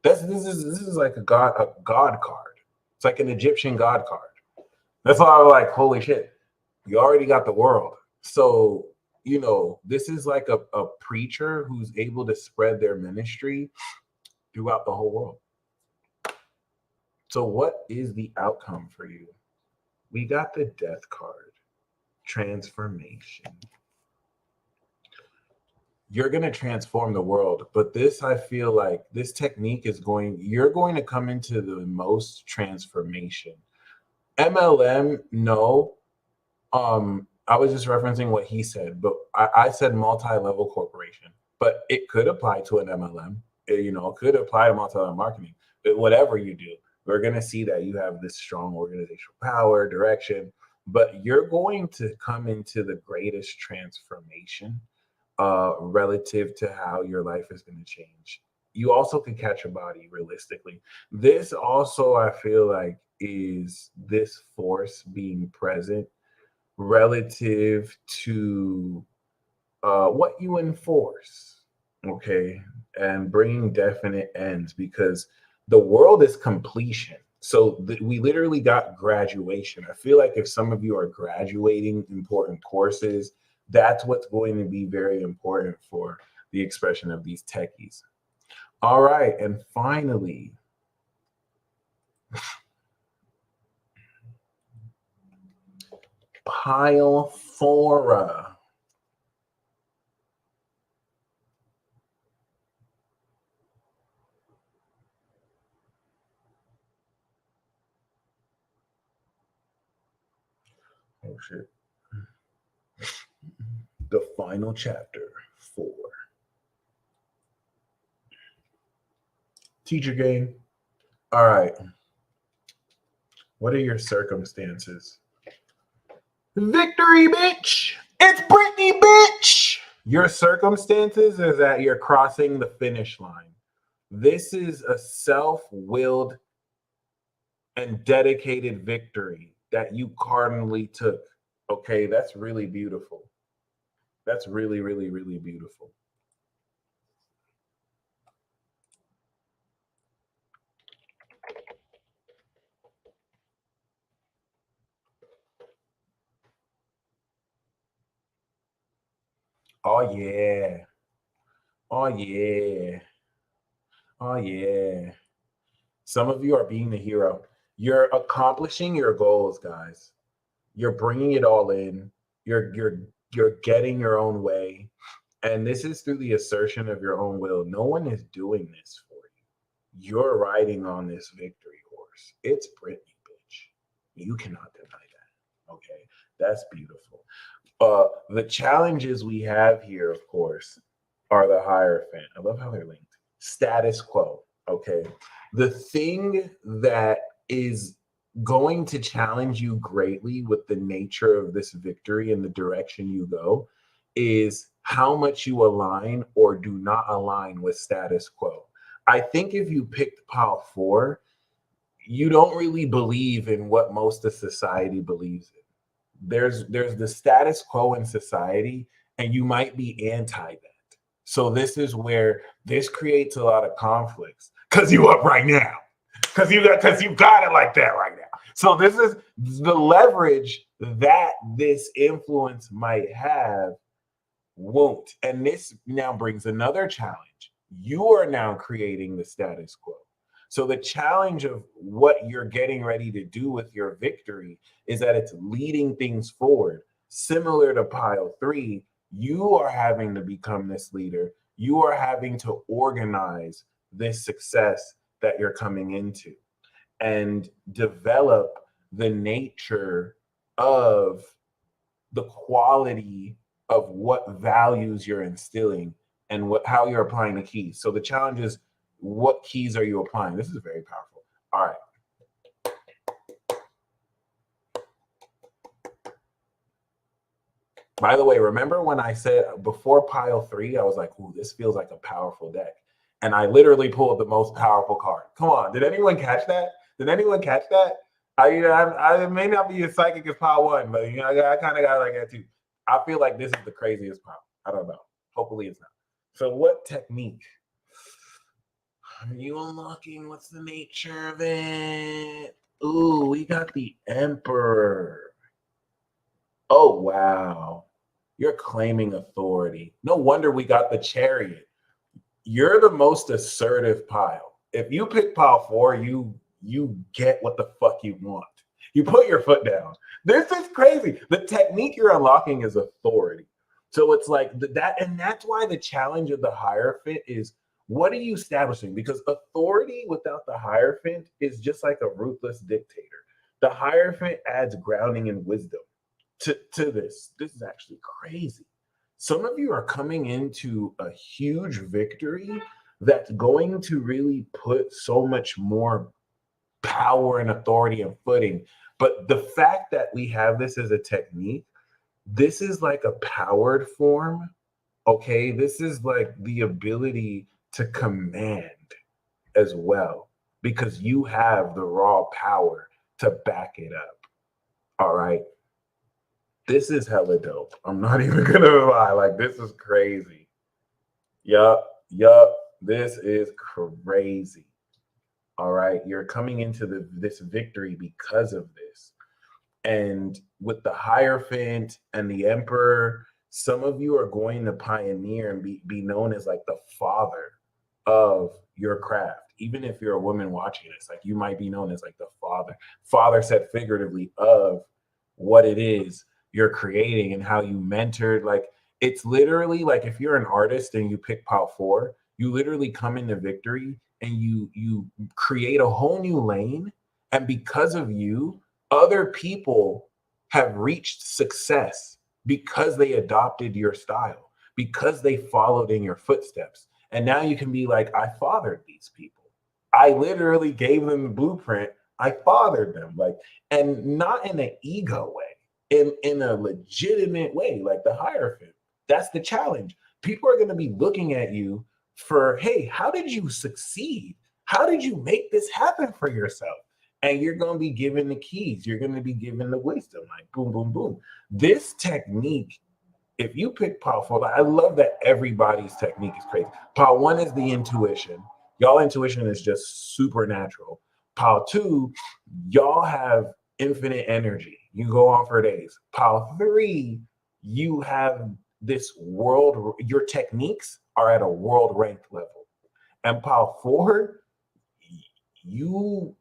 S1: This is like a god card. It's like an Egyptian god card. That's why I'm like, holy shit, you already got the world. So, this is like a preacher who's able to spread their ministry throughout the whole world. So, what is the outcome for you? We got the death card, transformation. You're going to transform the world, but this, I feel like this technique you're going to come into the most transformation. MLM, no. I was just referencing what he said, but I said multi-level corporation, but it could apply to an MLM. It could apply to multi-level marketing. But whatever you do, we're going to see that you have this strong organizational power, direction, but you're going to come into the greatest transformation relative to how your life is going to change. You also can catch a body realistically. This also, I feel like, is this force being present relative to what you enforce, okay, and bringing definite ends, because the world is completion. So we literally got graduation. I feel like if some of you are graduating important courses, that's what's going to be very important for the expression of these techies. All right, and finally, pile fora. Oh shit. The final chapter 4. Teacher game. All right. What are your circumstances? Victory, bitch! It's Britney, bitch! Your circumstances is that you're crossing the finish line. This is a self-willed and dedicated victory that you cardinally took. Okay, that's really beautiful. That's really, really, really beautiful. Oh yeah. Oh yeah. Oh yeah. Some of you are being the hero. You're accomplishing your goals, guys. You're bringing it all in. You're getting your own way, and this is through the assertion of your own will. No one is doing this for you. You're riding on this victory horse. It's Britney, bitch. You cannot deny that. Okay, that's beautiful. The challenges we have here, of course, are the Hierophant. I love how they're linked. Status quo. Okay. The thing that is going to challenge you greatly with the nature of this victory and the direction you go is how much you align or do not align with status quo. I think if you picked pile four, you don't really believe in what most of society believes in. There's the status quo in society, and you might be anti that. So this is where this creates a lot of conflicts because you up right now, because you got it like that right now. So this is the leverage that this influence might have won't. And this now brings another challenge. You are now creating the status quo. So the challenge of what you're getting ready to do with your victory is that it's leading things forward. Similar to pile three, you are having to become this leader. You are having to organize this success that you're coming into and develop the nature of the quality of what values you're instilling and what how you're applying the keys. So the challenge is what keys are you applying? This is very powerful. All right. By the way, remember when I said before pile three, I was like, ooh, this feels like a powerful deck. And I literally pulled the most powerful card. Come on. Did anyone catch that? Did anyone catch that? I may not be as psychic as pile one, but I kind of got like that too. I feel like this is the craziest pile. I don't know. Hopefully it's not. So what technique are you unlocking? What's the nature of it? Ooh, we got the Emperor. Oh, wow. You're claiming authority. No wonder we got the Chariot. You're the most assertive pile. If you pick pile four, you get what the fuck you want. You put your foot down. This is crazy. The technique you're unlocking is authority. So it's like that, and that's why the challenge of the Hierophant is what are you establishing? Because authority without the Hierophant is just like a ruthless dictator. The Hierophant adds grounding and wisdom to this. This is actually crazy. Some of you are coming into a huge victory that's going to really put so much more power and authority and footing. But the fact that we have this as a technique, this is like a powered form. Okay. This is like the ability to command as well, because you have the raw power to back it up. All right. This is hella dope. I'm not even gonna lie. Like, this is crazy. Yup. Yup. This is crazy. All right. You're coming into this victory because of this. And with the Hierophant and the Emperor, some of you are going to pioneer and be known as like the father of your craft. Even if you're a woman watching this, like you might be known as like the father. Father said figuratively of what it is you're creating and how you mentored. Like it's literally like if you're an artist and you pick pile four, you literally come into victory and you create a whole new lane. And because of you, other people have reached success because they adopted your style, because they followed in your footsteps. And now you can be like, I fathered these people. I literally gave them the blueprint. I fathered them. Like, and not in an ego way, in a legitimate way, like the Hierophant. That's the challenge. People are going to be looking at you for, hey, how did you succeed? How did you make this happen for yourself? And you're going to be given the keys. You're going to be given the wisdom, like boom, boom, boom. This technique if you pick pile four, like, I love that everybody's technique is crazy. Pile one is the intuition. Y'all intuition is just supernatural. Pile two, y'all have infinite energy. You go on for days. Pile three, you have this world, your techniques are at a world ranked level. And pile four, you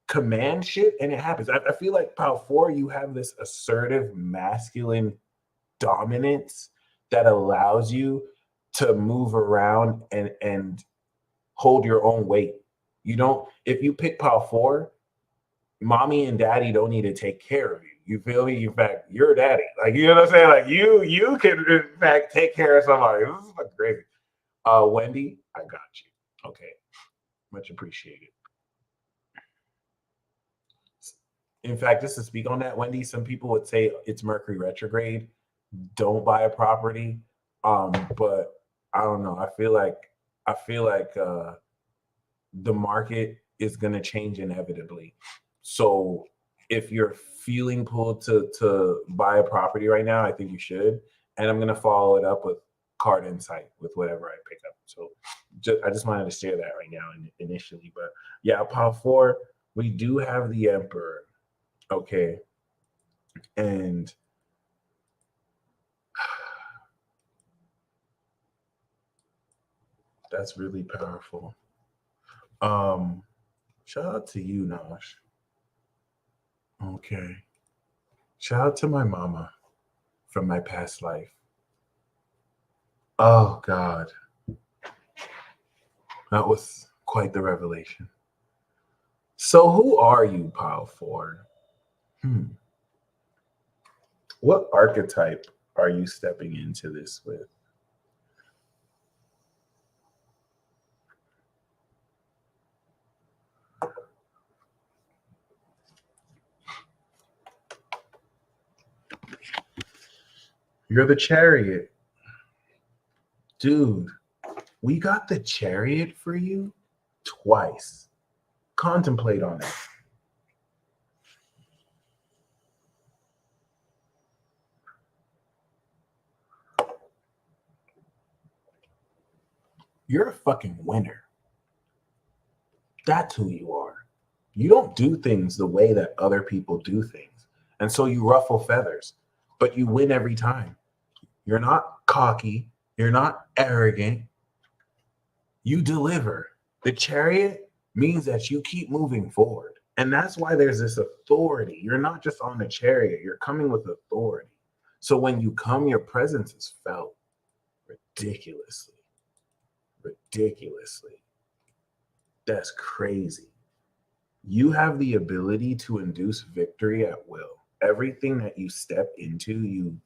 S1: command shit and it happens. I feel like pile four, you have this assertive masculine dominance that allows you to move around and hold your own weight. You don't, if you pick pile four, mommy and daddy don't need to take care of you. You feel me? In fact, you're daddy. Like, you know what I'm saying? Like, you can in fact take care of somebody. This is fucking crazy. Wendy, I got you. Okay. Much appreciated. In fact, just to speak on that, Wendy, some people would say it's Mercury retrograde. Don't buy a property. But I don't know. I feel like the market is going to change inevitably. So if you're feeling pulled to buy a property right now, I think you should. And I'm going to follow it up with card insight with whatever I pick up. So I just wanted to share that right now initially. But yeah, pile four, we do have the Emperor. Okay. And that's really powerful. Um, Shout out to you, Nosh. Okay. Shout out to my mama from my past life. Oh God, that was quite the revelation. So who are you, Pile Four? Hmm. What archetype are you stepping into this with? You're the Chariot. Dude, we got the Chariot for you twice. Contemplate on it. You're a fucking winner. That's who you are. You don't do things the way that other people do things. And so you ruffle feathers, but you win every time. You're not cocky. You're not arrogant. You deliver. The Chariot means that you keep moving forward. And that's why there's this authority. You're not just on the Chariot, you're coming with authority. So when you come, your presence is felt ridiculously. Ridiculously. That's crazy. You have the ability to induce victory at will. Everything that you step into, you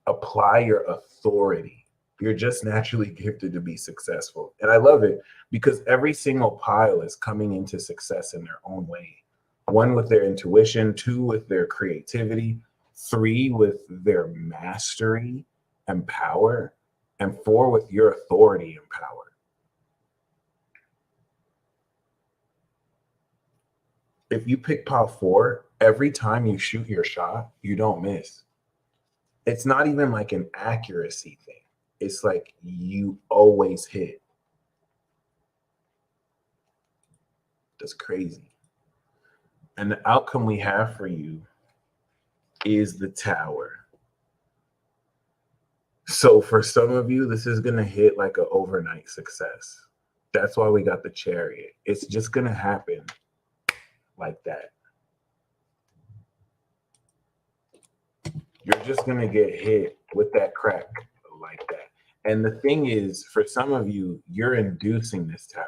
S1: apply your authority. You're just naturally gifted to be successful. And I love it because every single pile is coming into success in their own way. One with their intuition, two with their creativity, three with their mastery and power, and four with your authority and power. If you pick pile four, every time you shoot your shot, you don't miss. It's not even like an accuracy thing. It's like you always hit. That's crazy. And the outcome we have for you is the tower. So for some of you, this is going to hit like an overnight success. That's why we got the Chariot. It's just going to happen like that. You're just going to get hit with that crack like that. And the thing is, for some of you, you're inducing this tower.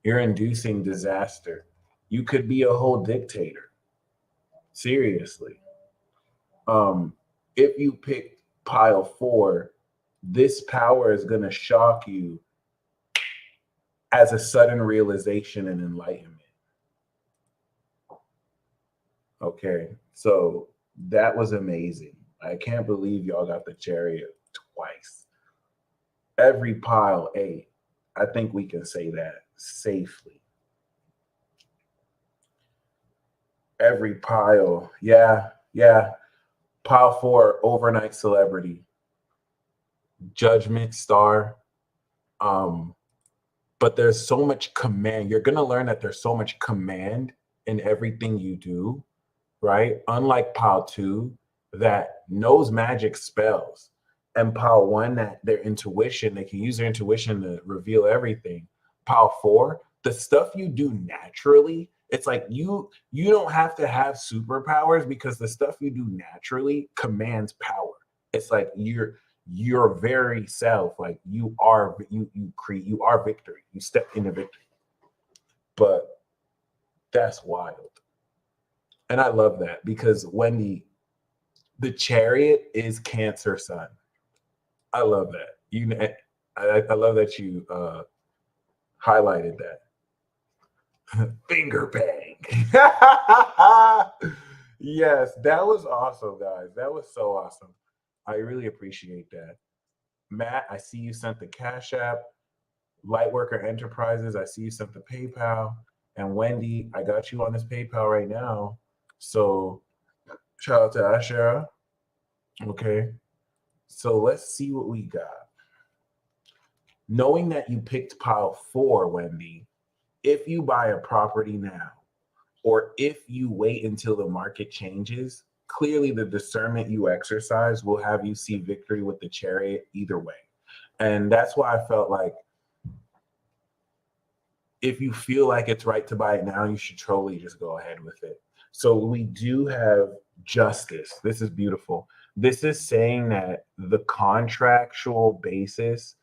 S1: You're inducing disaster. You could be a whole dictator. Seriously. If you pick pile four, this power is going to shock you as a sudden realization and enlightenment. Okay. So that was amazing. I can't believe y'all got the Chariot twice. Every pile eight. I think we can say that safely. Every pile. Yeah. Pile four, overnight celebrity. Judgment, Star. Um, but there's so much command. You're gonna learn that there's so much command in everything you do, right? Unlike pile two that knows magic spells, and pile one that their intuition, they can use their intuition to reveal everything. Pile four, the stuff you do naturally, it's like you don't have to have superpowers because the stuff you do naturally commands power. It's like your very self, like you create, you are victory. You step into victory. But that's wild. And I love that because Wendy, the chariot is Cancer Sun. I love that. I love that you highlighted that. Finger bang. Yes, that was awesome, guys. That was so awesome. I really appreciate that. Matt, I see you sent the Cash App. Lightworker Enterprises, I see you sent the PayPal. And Wendy, I got you on this PayPal right now. So shout out to Ashera. Okay. So let's see what we got. Knowing that you picked pile four, Wendy, if you buy a property now, or if you wait until the market changes, clearly the discernment you exercise will have you see victory with the chariot either way. And that's why I felt like if you feel like it's right to buy it now, you should totally just go ahead with it. So we do have justice. This is beautiful. This is saying that the contractual basis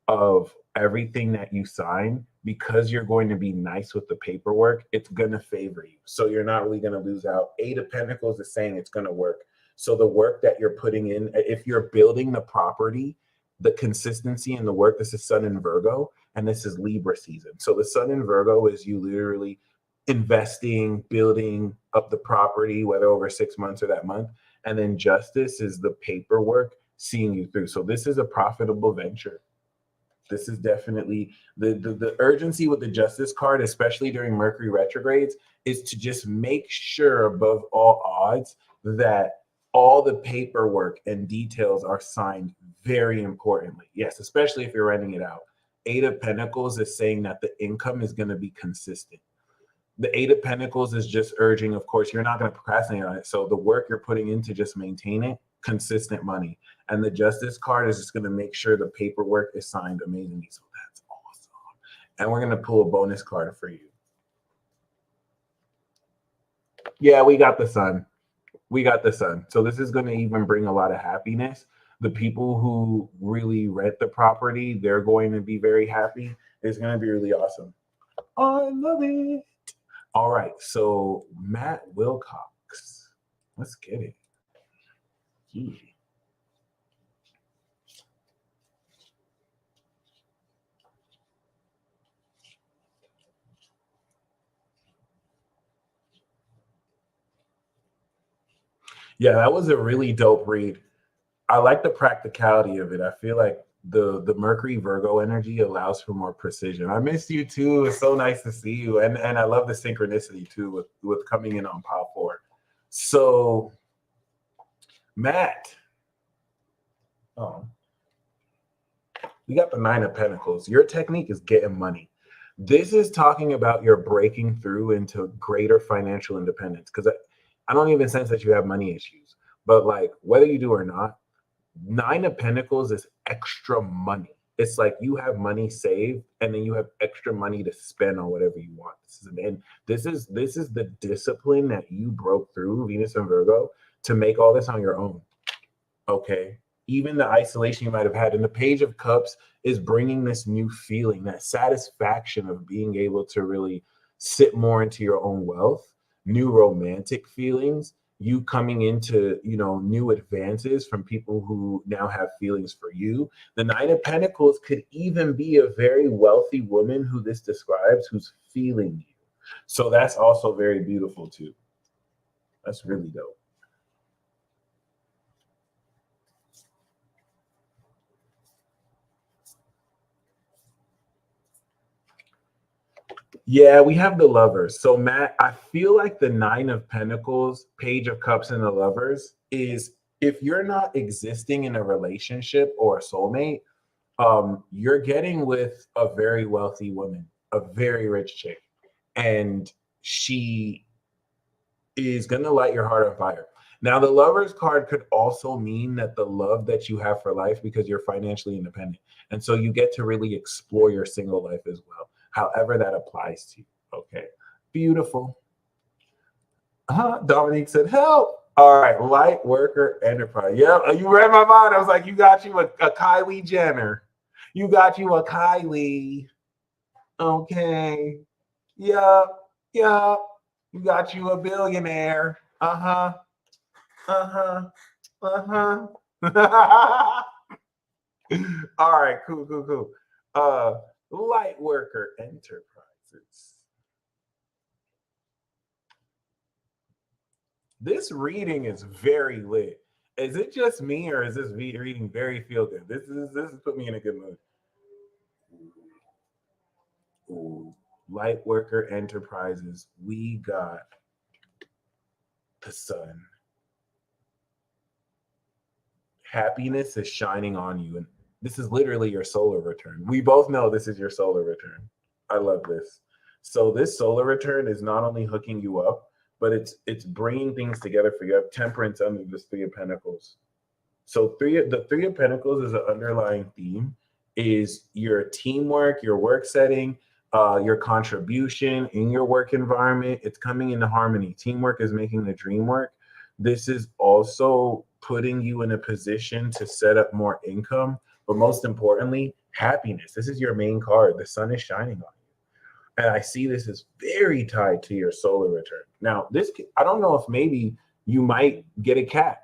S1: of everything that you sign, because you're going to be nice with the paperwork, it's going to favor you. So you're not really going to lose out. Eight of Pentacles is saying it's going to work. So the work that you're putting in, if you're building the property, the consistency in the work, this is Sun in Virgo, and this is Libra season. So the Sun in Virgo is you literally investing, building up the property, whether over 6 months or that month. And then Justice is the paperwork seeing you through. So this is a profitable venture. This is definitely the urgency with the Justice card, especially during Mercury retrogrades, is to just make sure above all odds that all the paperwork and details are signed very importantly. Yes, especially if you're renting it out. Eight of Pentacles is saying that the income is going to be consistent. The Eight of Pentacles is just urging, of course, you're not going to procrastinate on it. So the work you're putting in to just maintain it, consistent money. And the Justice card is just going to make sure the paperwork is signed amazingly. So that's awesome. And we're going to pull a bonus card for you. Yeah, we got the Sun. We got the Sun. So this is going to even bring a lot of happiness. The people who really rent the property, they're going to be very happy. It's going to be really awesome. I love it. All right, so Matt Wilcox, let's get it. Yeah. Yeah, that was a really dope read. I like the practicality of it. I feel like the Mercury Virgo energy allows for more precision. I missed you too. It's so nice to see you, and I love the synchronicity too with coming in on pile four. So Matt, oh, we got the Nine of Pentacles. Your technique is getting money. This is talking about your breaking through into greater financial independence. Because I don't even sense that you have money issues, but like whether you do or not, Nine of Pentacles is extra money. It's like you have money saved and then you have extra money to spend on whatever you want. This is the discipline that you broke through, Venus and Virgo, to make all this on your own. Okay. Even the isolation you might have had. And the Page of Cups is bringing this new feeling, that satisfaction of being able to really sit more into your own wealth, new romantic feelings, you coming into, new advances from people who now have feelings for you. The Nine of Pentacles could even be a very wealthy woman who this describes, who's feeling you. So that's also very beautiful too. That's really dope. Yeah, we have the Lovers. So Matt, I feel like the Nine of Pentacles, Page of Cups, and the Lovers is if you're not existing in a relationship or a soulmate, you're getting with a very wealthy woman, a very rich chick, and she is going to light your heart on fire. Now, the lover's card could also mean that the love that you have for life because you're financially independent. And so you get to really explore your single life as well, however that applies to you. Okay. Beautiful. Dominique said, help. All right. Light worker enterprise. Yep. You read my mind. I was like, you got you a Kylie Jenner. You got you a Kylie. Okay. Yup. Yup. You got you a billionaire. Uh-huh. Uh-huh. Uh-huh. All right, cool, cool, cool. Light worker enterprises. This reading is very lit. Is it just me, or is this reading very feel good? This is put me in a good mood. Ooh, light worker enterprises. We got the sun. Happiness is shining on you, and this is literally your solar return. We both know this is your solar return. I love this. So this solar return is not only hooking you up, but it's bringing things together for you. You have temperance under this three of pentacles. So the three of pentacles is an underlying theme, is your teamwork, your work setting, your contribution in your work environment. It's coming into harmony. Teamwork is making the dream work. This is also putting you in a position to set up more income, but most importantly, happiness. This is your main card. The sun is shining on you. And I see this as very tied to your solar return. Now, I don't know if maybe you might get a cat.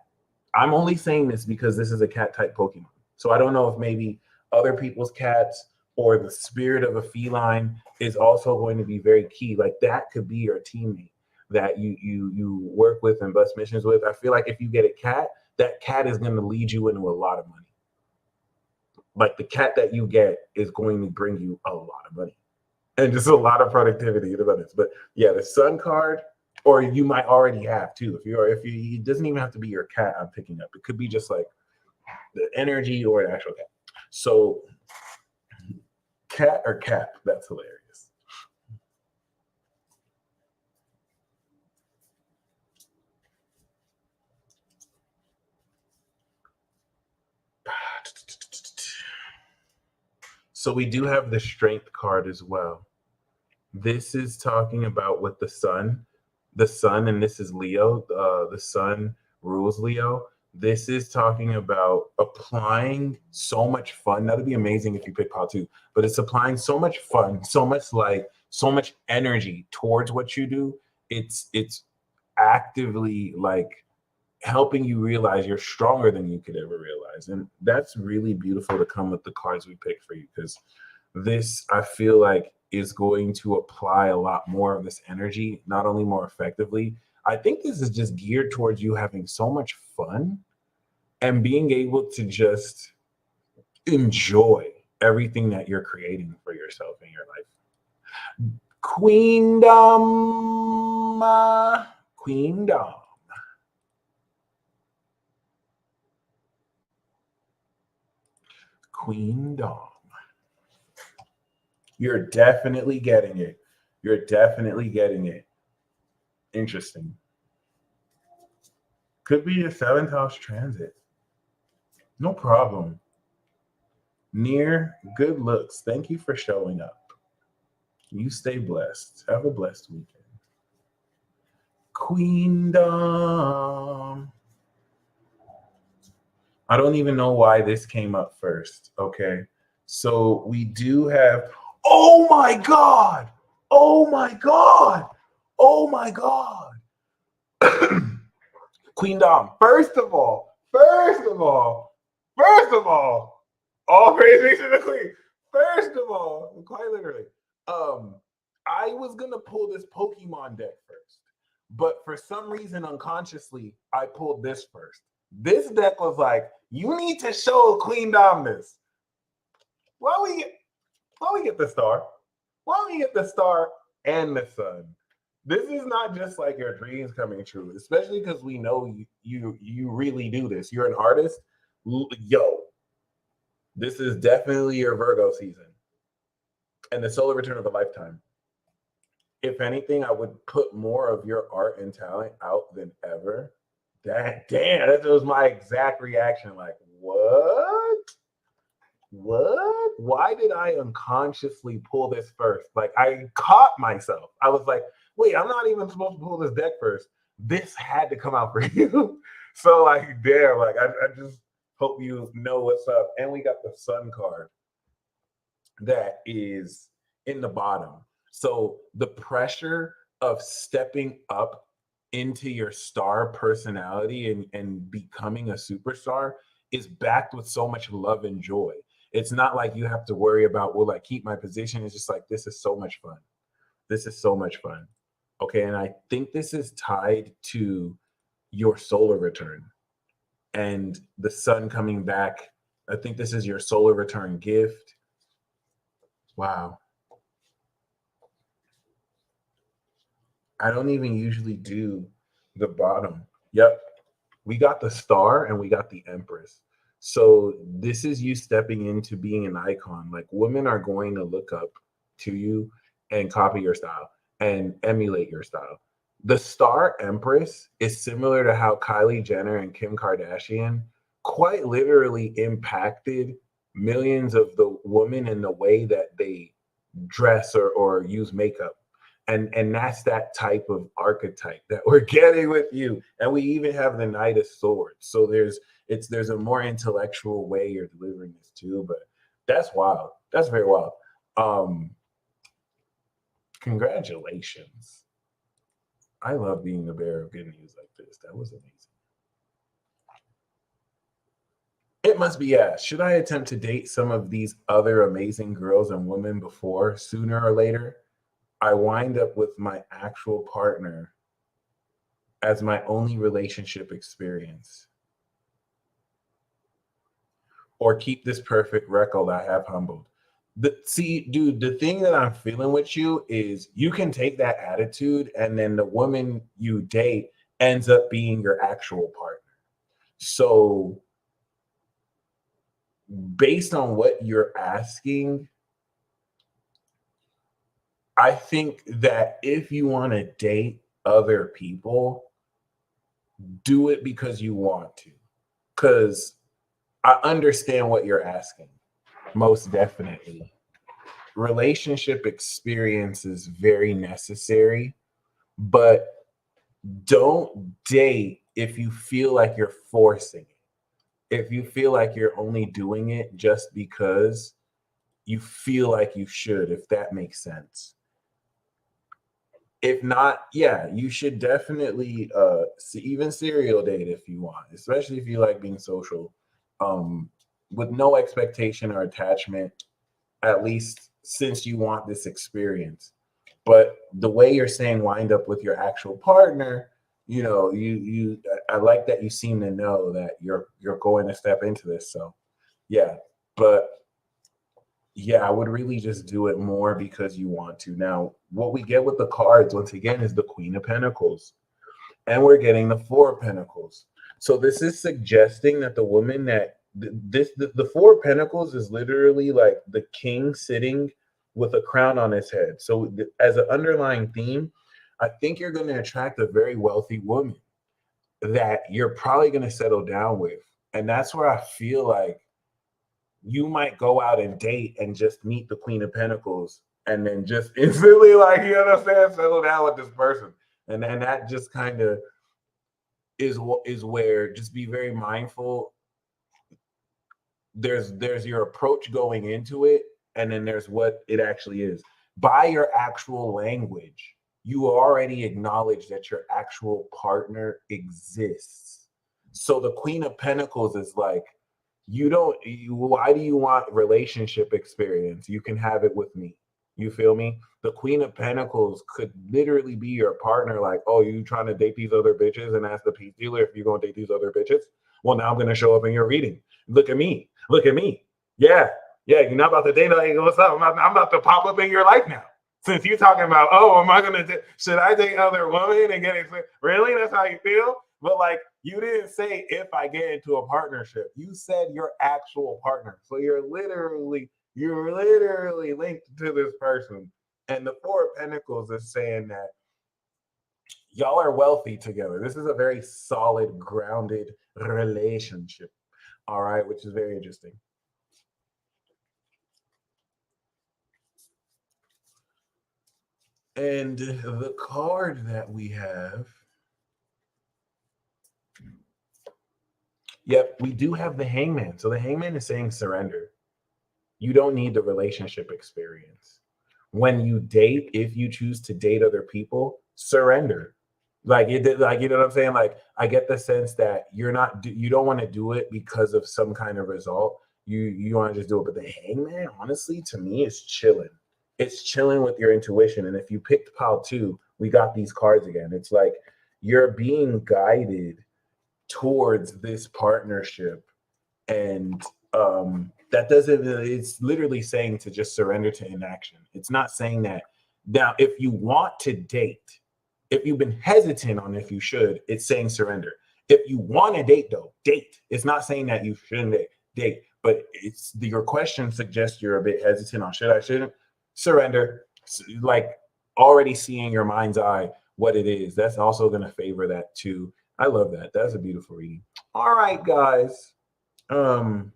S1: I'm only saying this because this is a cat type Pokemon. So I don't know if maybe other people's cats or the spirit of a feline is also going to be very key. Like that could be your teammate that you work with and bust missions with. I feel like if you get a cat, that cat is going to lead you into a lot of money. Like the cat that you get is going to bring you a lot of money and just a lot of productivity and abundance. But yeah, the sun card, or you might already have too. If you, it doesn't even have to be your cat I'm picking up. It could be just like the energy or an actual cat. So cat or cap, that's hilarious. So we do have the strength card as well. This is talking about with the sun, and this is Leo. The sun rules Leo. This is talking about applying so much fun. That'd be amazing if you pick pot too, but it's applying so much fun, so much light, so much energy towards what you do. It's actively like helping you realize you're stronger than you could ever realize. And that's really beautiful to come with the cards we picked for you, because this, I feel like, is going to apply a lot more of this energy, not only more effectively. I think this is just geared towards you having so much fun and being able to just enjoy everything that you're creating for yourself in your life. Queendom. Queendom. Queendom. You're definitely getting it. You're definitely getting it. Interesting. Could be a seventh house transit. No problem. Near good looks. Thank you for showing up. You stay blessed. Have a blessed weekend. Queendom. I don't even know why this came up first. Okay. So we do have, oh my God. Oh my God. Oh my God. Queendom. First of all, all praise to the queen. First of all, quite literally, I was gonna pull this Pokemon deck first, but for some reason, unconsciously, I pulled this first. This deck was like, you need to show Queendom this. Why we get the star? Why don't we get the star and the sun? This is not just like your dreams coming true, especially because we know you really do this. You're an artist. Yo, this is definitely your Virgo season and the solar return of a lifetime. If anything, I would put more of your art and talent out than ever. That damn, that was my exact reaction. Like, what? What? Why did I unconsciously pull this first? Like, I caught myself. I was like, wait, I'm not even supposed to pull this deck first. This had to come out for you. So, like, damn, like, I just hope you know what's up. And we got the Sun card that is in the bottom. So the pressure of stepping up into your star personality and becoming a superstar is backed with so much love and joy. It's not like you have to worry about, will I keep my position? It's just like, this is so much fun. This is so much fun. Okay. And I think this is tied to your solar return and the sun coming back. I think this is your solar return gift. Wow. I don't even usually do the bottom. Yep. We got the star and we got the empress. So this is you stepping into being an icon. Like women are going to look up to you and copy your style and emulate your style. The star empress is similar to how Kylie Jenner and Kim Kardashian quite literally impacted millions of the women in the way that they dress or use makeup. And that's that type of archetype that we're getting with you. And we even have the Knight of Swords. So there's a more intellectual way you're delivering this too, but that's wild. That's very wild. Congratulations. I love being the bearer of good news like this. That was amazing. It must be asked, should I attempt to date some of these other amazing girls and women before, sooner or later, I wind up with my actual partner as my only relationship experience? Or keep this perfect record I have humbled? See, dude, the thing that I'm feeling with you is you can take that attitude and then the woman you date ends up being your actual partner. So based on what you're asking, I think that if you want to date other people, do it because you want to. Because I understand what you're asking, most definitely. Relationship experience is very necessary, but don't date if you feel like you're forcing it. If you feel like you're only doing it just because you feel like you should, if that makes sense. If not, yeah, you should definitely even serial date if you want, especially if you like being social, um, with no expectation or attachment, at least since you want this experience. But the way you're saying wind up with your actual partner, I like that you seem to know that you're going to step into this. So yeah, but yeah, I would really just do it more because you want to. Now, what we get with the cards, once again, is the Queen of Pentacles, and we're getting the Four of Pentacles. So this is suggesting that the woman that the Four of Pentacles is literally like the king sitting with a crown on his head. So as an underlying theme, I think you're going to attract a very wealthy woman that you're probably going to settle down with. And that's where I feel like you might go out and date and just meet the Queen of Pentacles and then just instantly, like, you understand, settle down with this person. And then that just kind of is where, just be very mindful. There's your approach going into it, and then there's what it actually is. By your actual language, you already acknowledge that your actual partner exists. So the Queen of Pentacles is like, why do you want relationship experience? You can have it with me. You feel me? The Queen of Pentacles could literally be your partner. Like, oh, you trying to date these other bitches and ask the peace dealer if you're going to date these other bitches? Well, now I'm going to show up in your reading. Look at me. Look at me. Yeah. Yeah. You're not about to date. Like, what's up? I'm about to pop up in your life now. Since you talking about, oh, am I gonna should I date other women and get it? Really? That's how you feel? But like, you didn't say if I get into a partnership. You said your actual partner. So you're literally linked to this person. And the Four of Pentacles is saying that y'all are wealthy together. This is a very solid, grounded relationship. All right, which is very interesting. And the card that we have, yep, we do have the Hangman. So the Hangman is saying surrender. You don't need the relationship experience. When you date, if you choose to date other people, surrender. Like like you know what I'm saying? Like I get the sense that you don't want to do it because of some kind of result. You want to just do it. But the Hangman, honestly, to me, is chilling. It's chilling with your intuition. And if you picked pile two, we got these cards again. It's like you're being guided towards this partnership, and that doesn't, it's literally saying to just surrender to inaction. It's not saying that. Now if you want to date, if you've been hesitant on if you should, it's saying surrender. If you want to date, though, date. It's not saying that you shouldn't date, but your question suggests you're a bit hesitant on should I, shouldn't. Surrender. Like already seeing your mind's eye what it is, that's also going to favor that too. I love that. That's a beautiful reading. All right, guys. um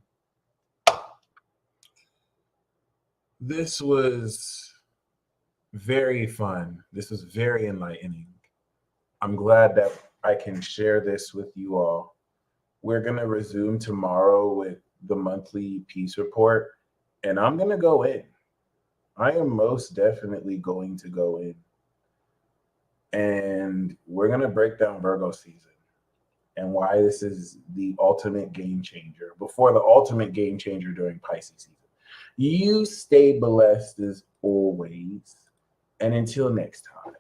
S1: this was very fun. This was very enlightening. I'm glad that I can share this with you all. We're going to resume tomorrow with the monthly peace report, and I'm going to go in. I am most definitely going to go in, and we're going to break down Virgo season and why this is the ultimate game changer before the ultimate game changer during Pisces season. You stay blessed as always. And until next time.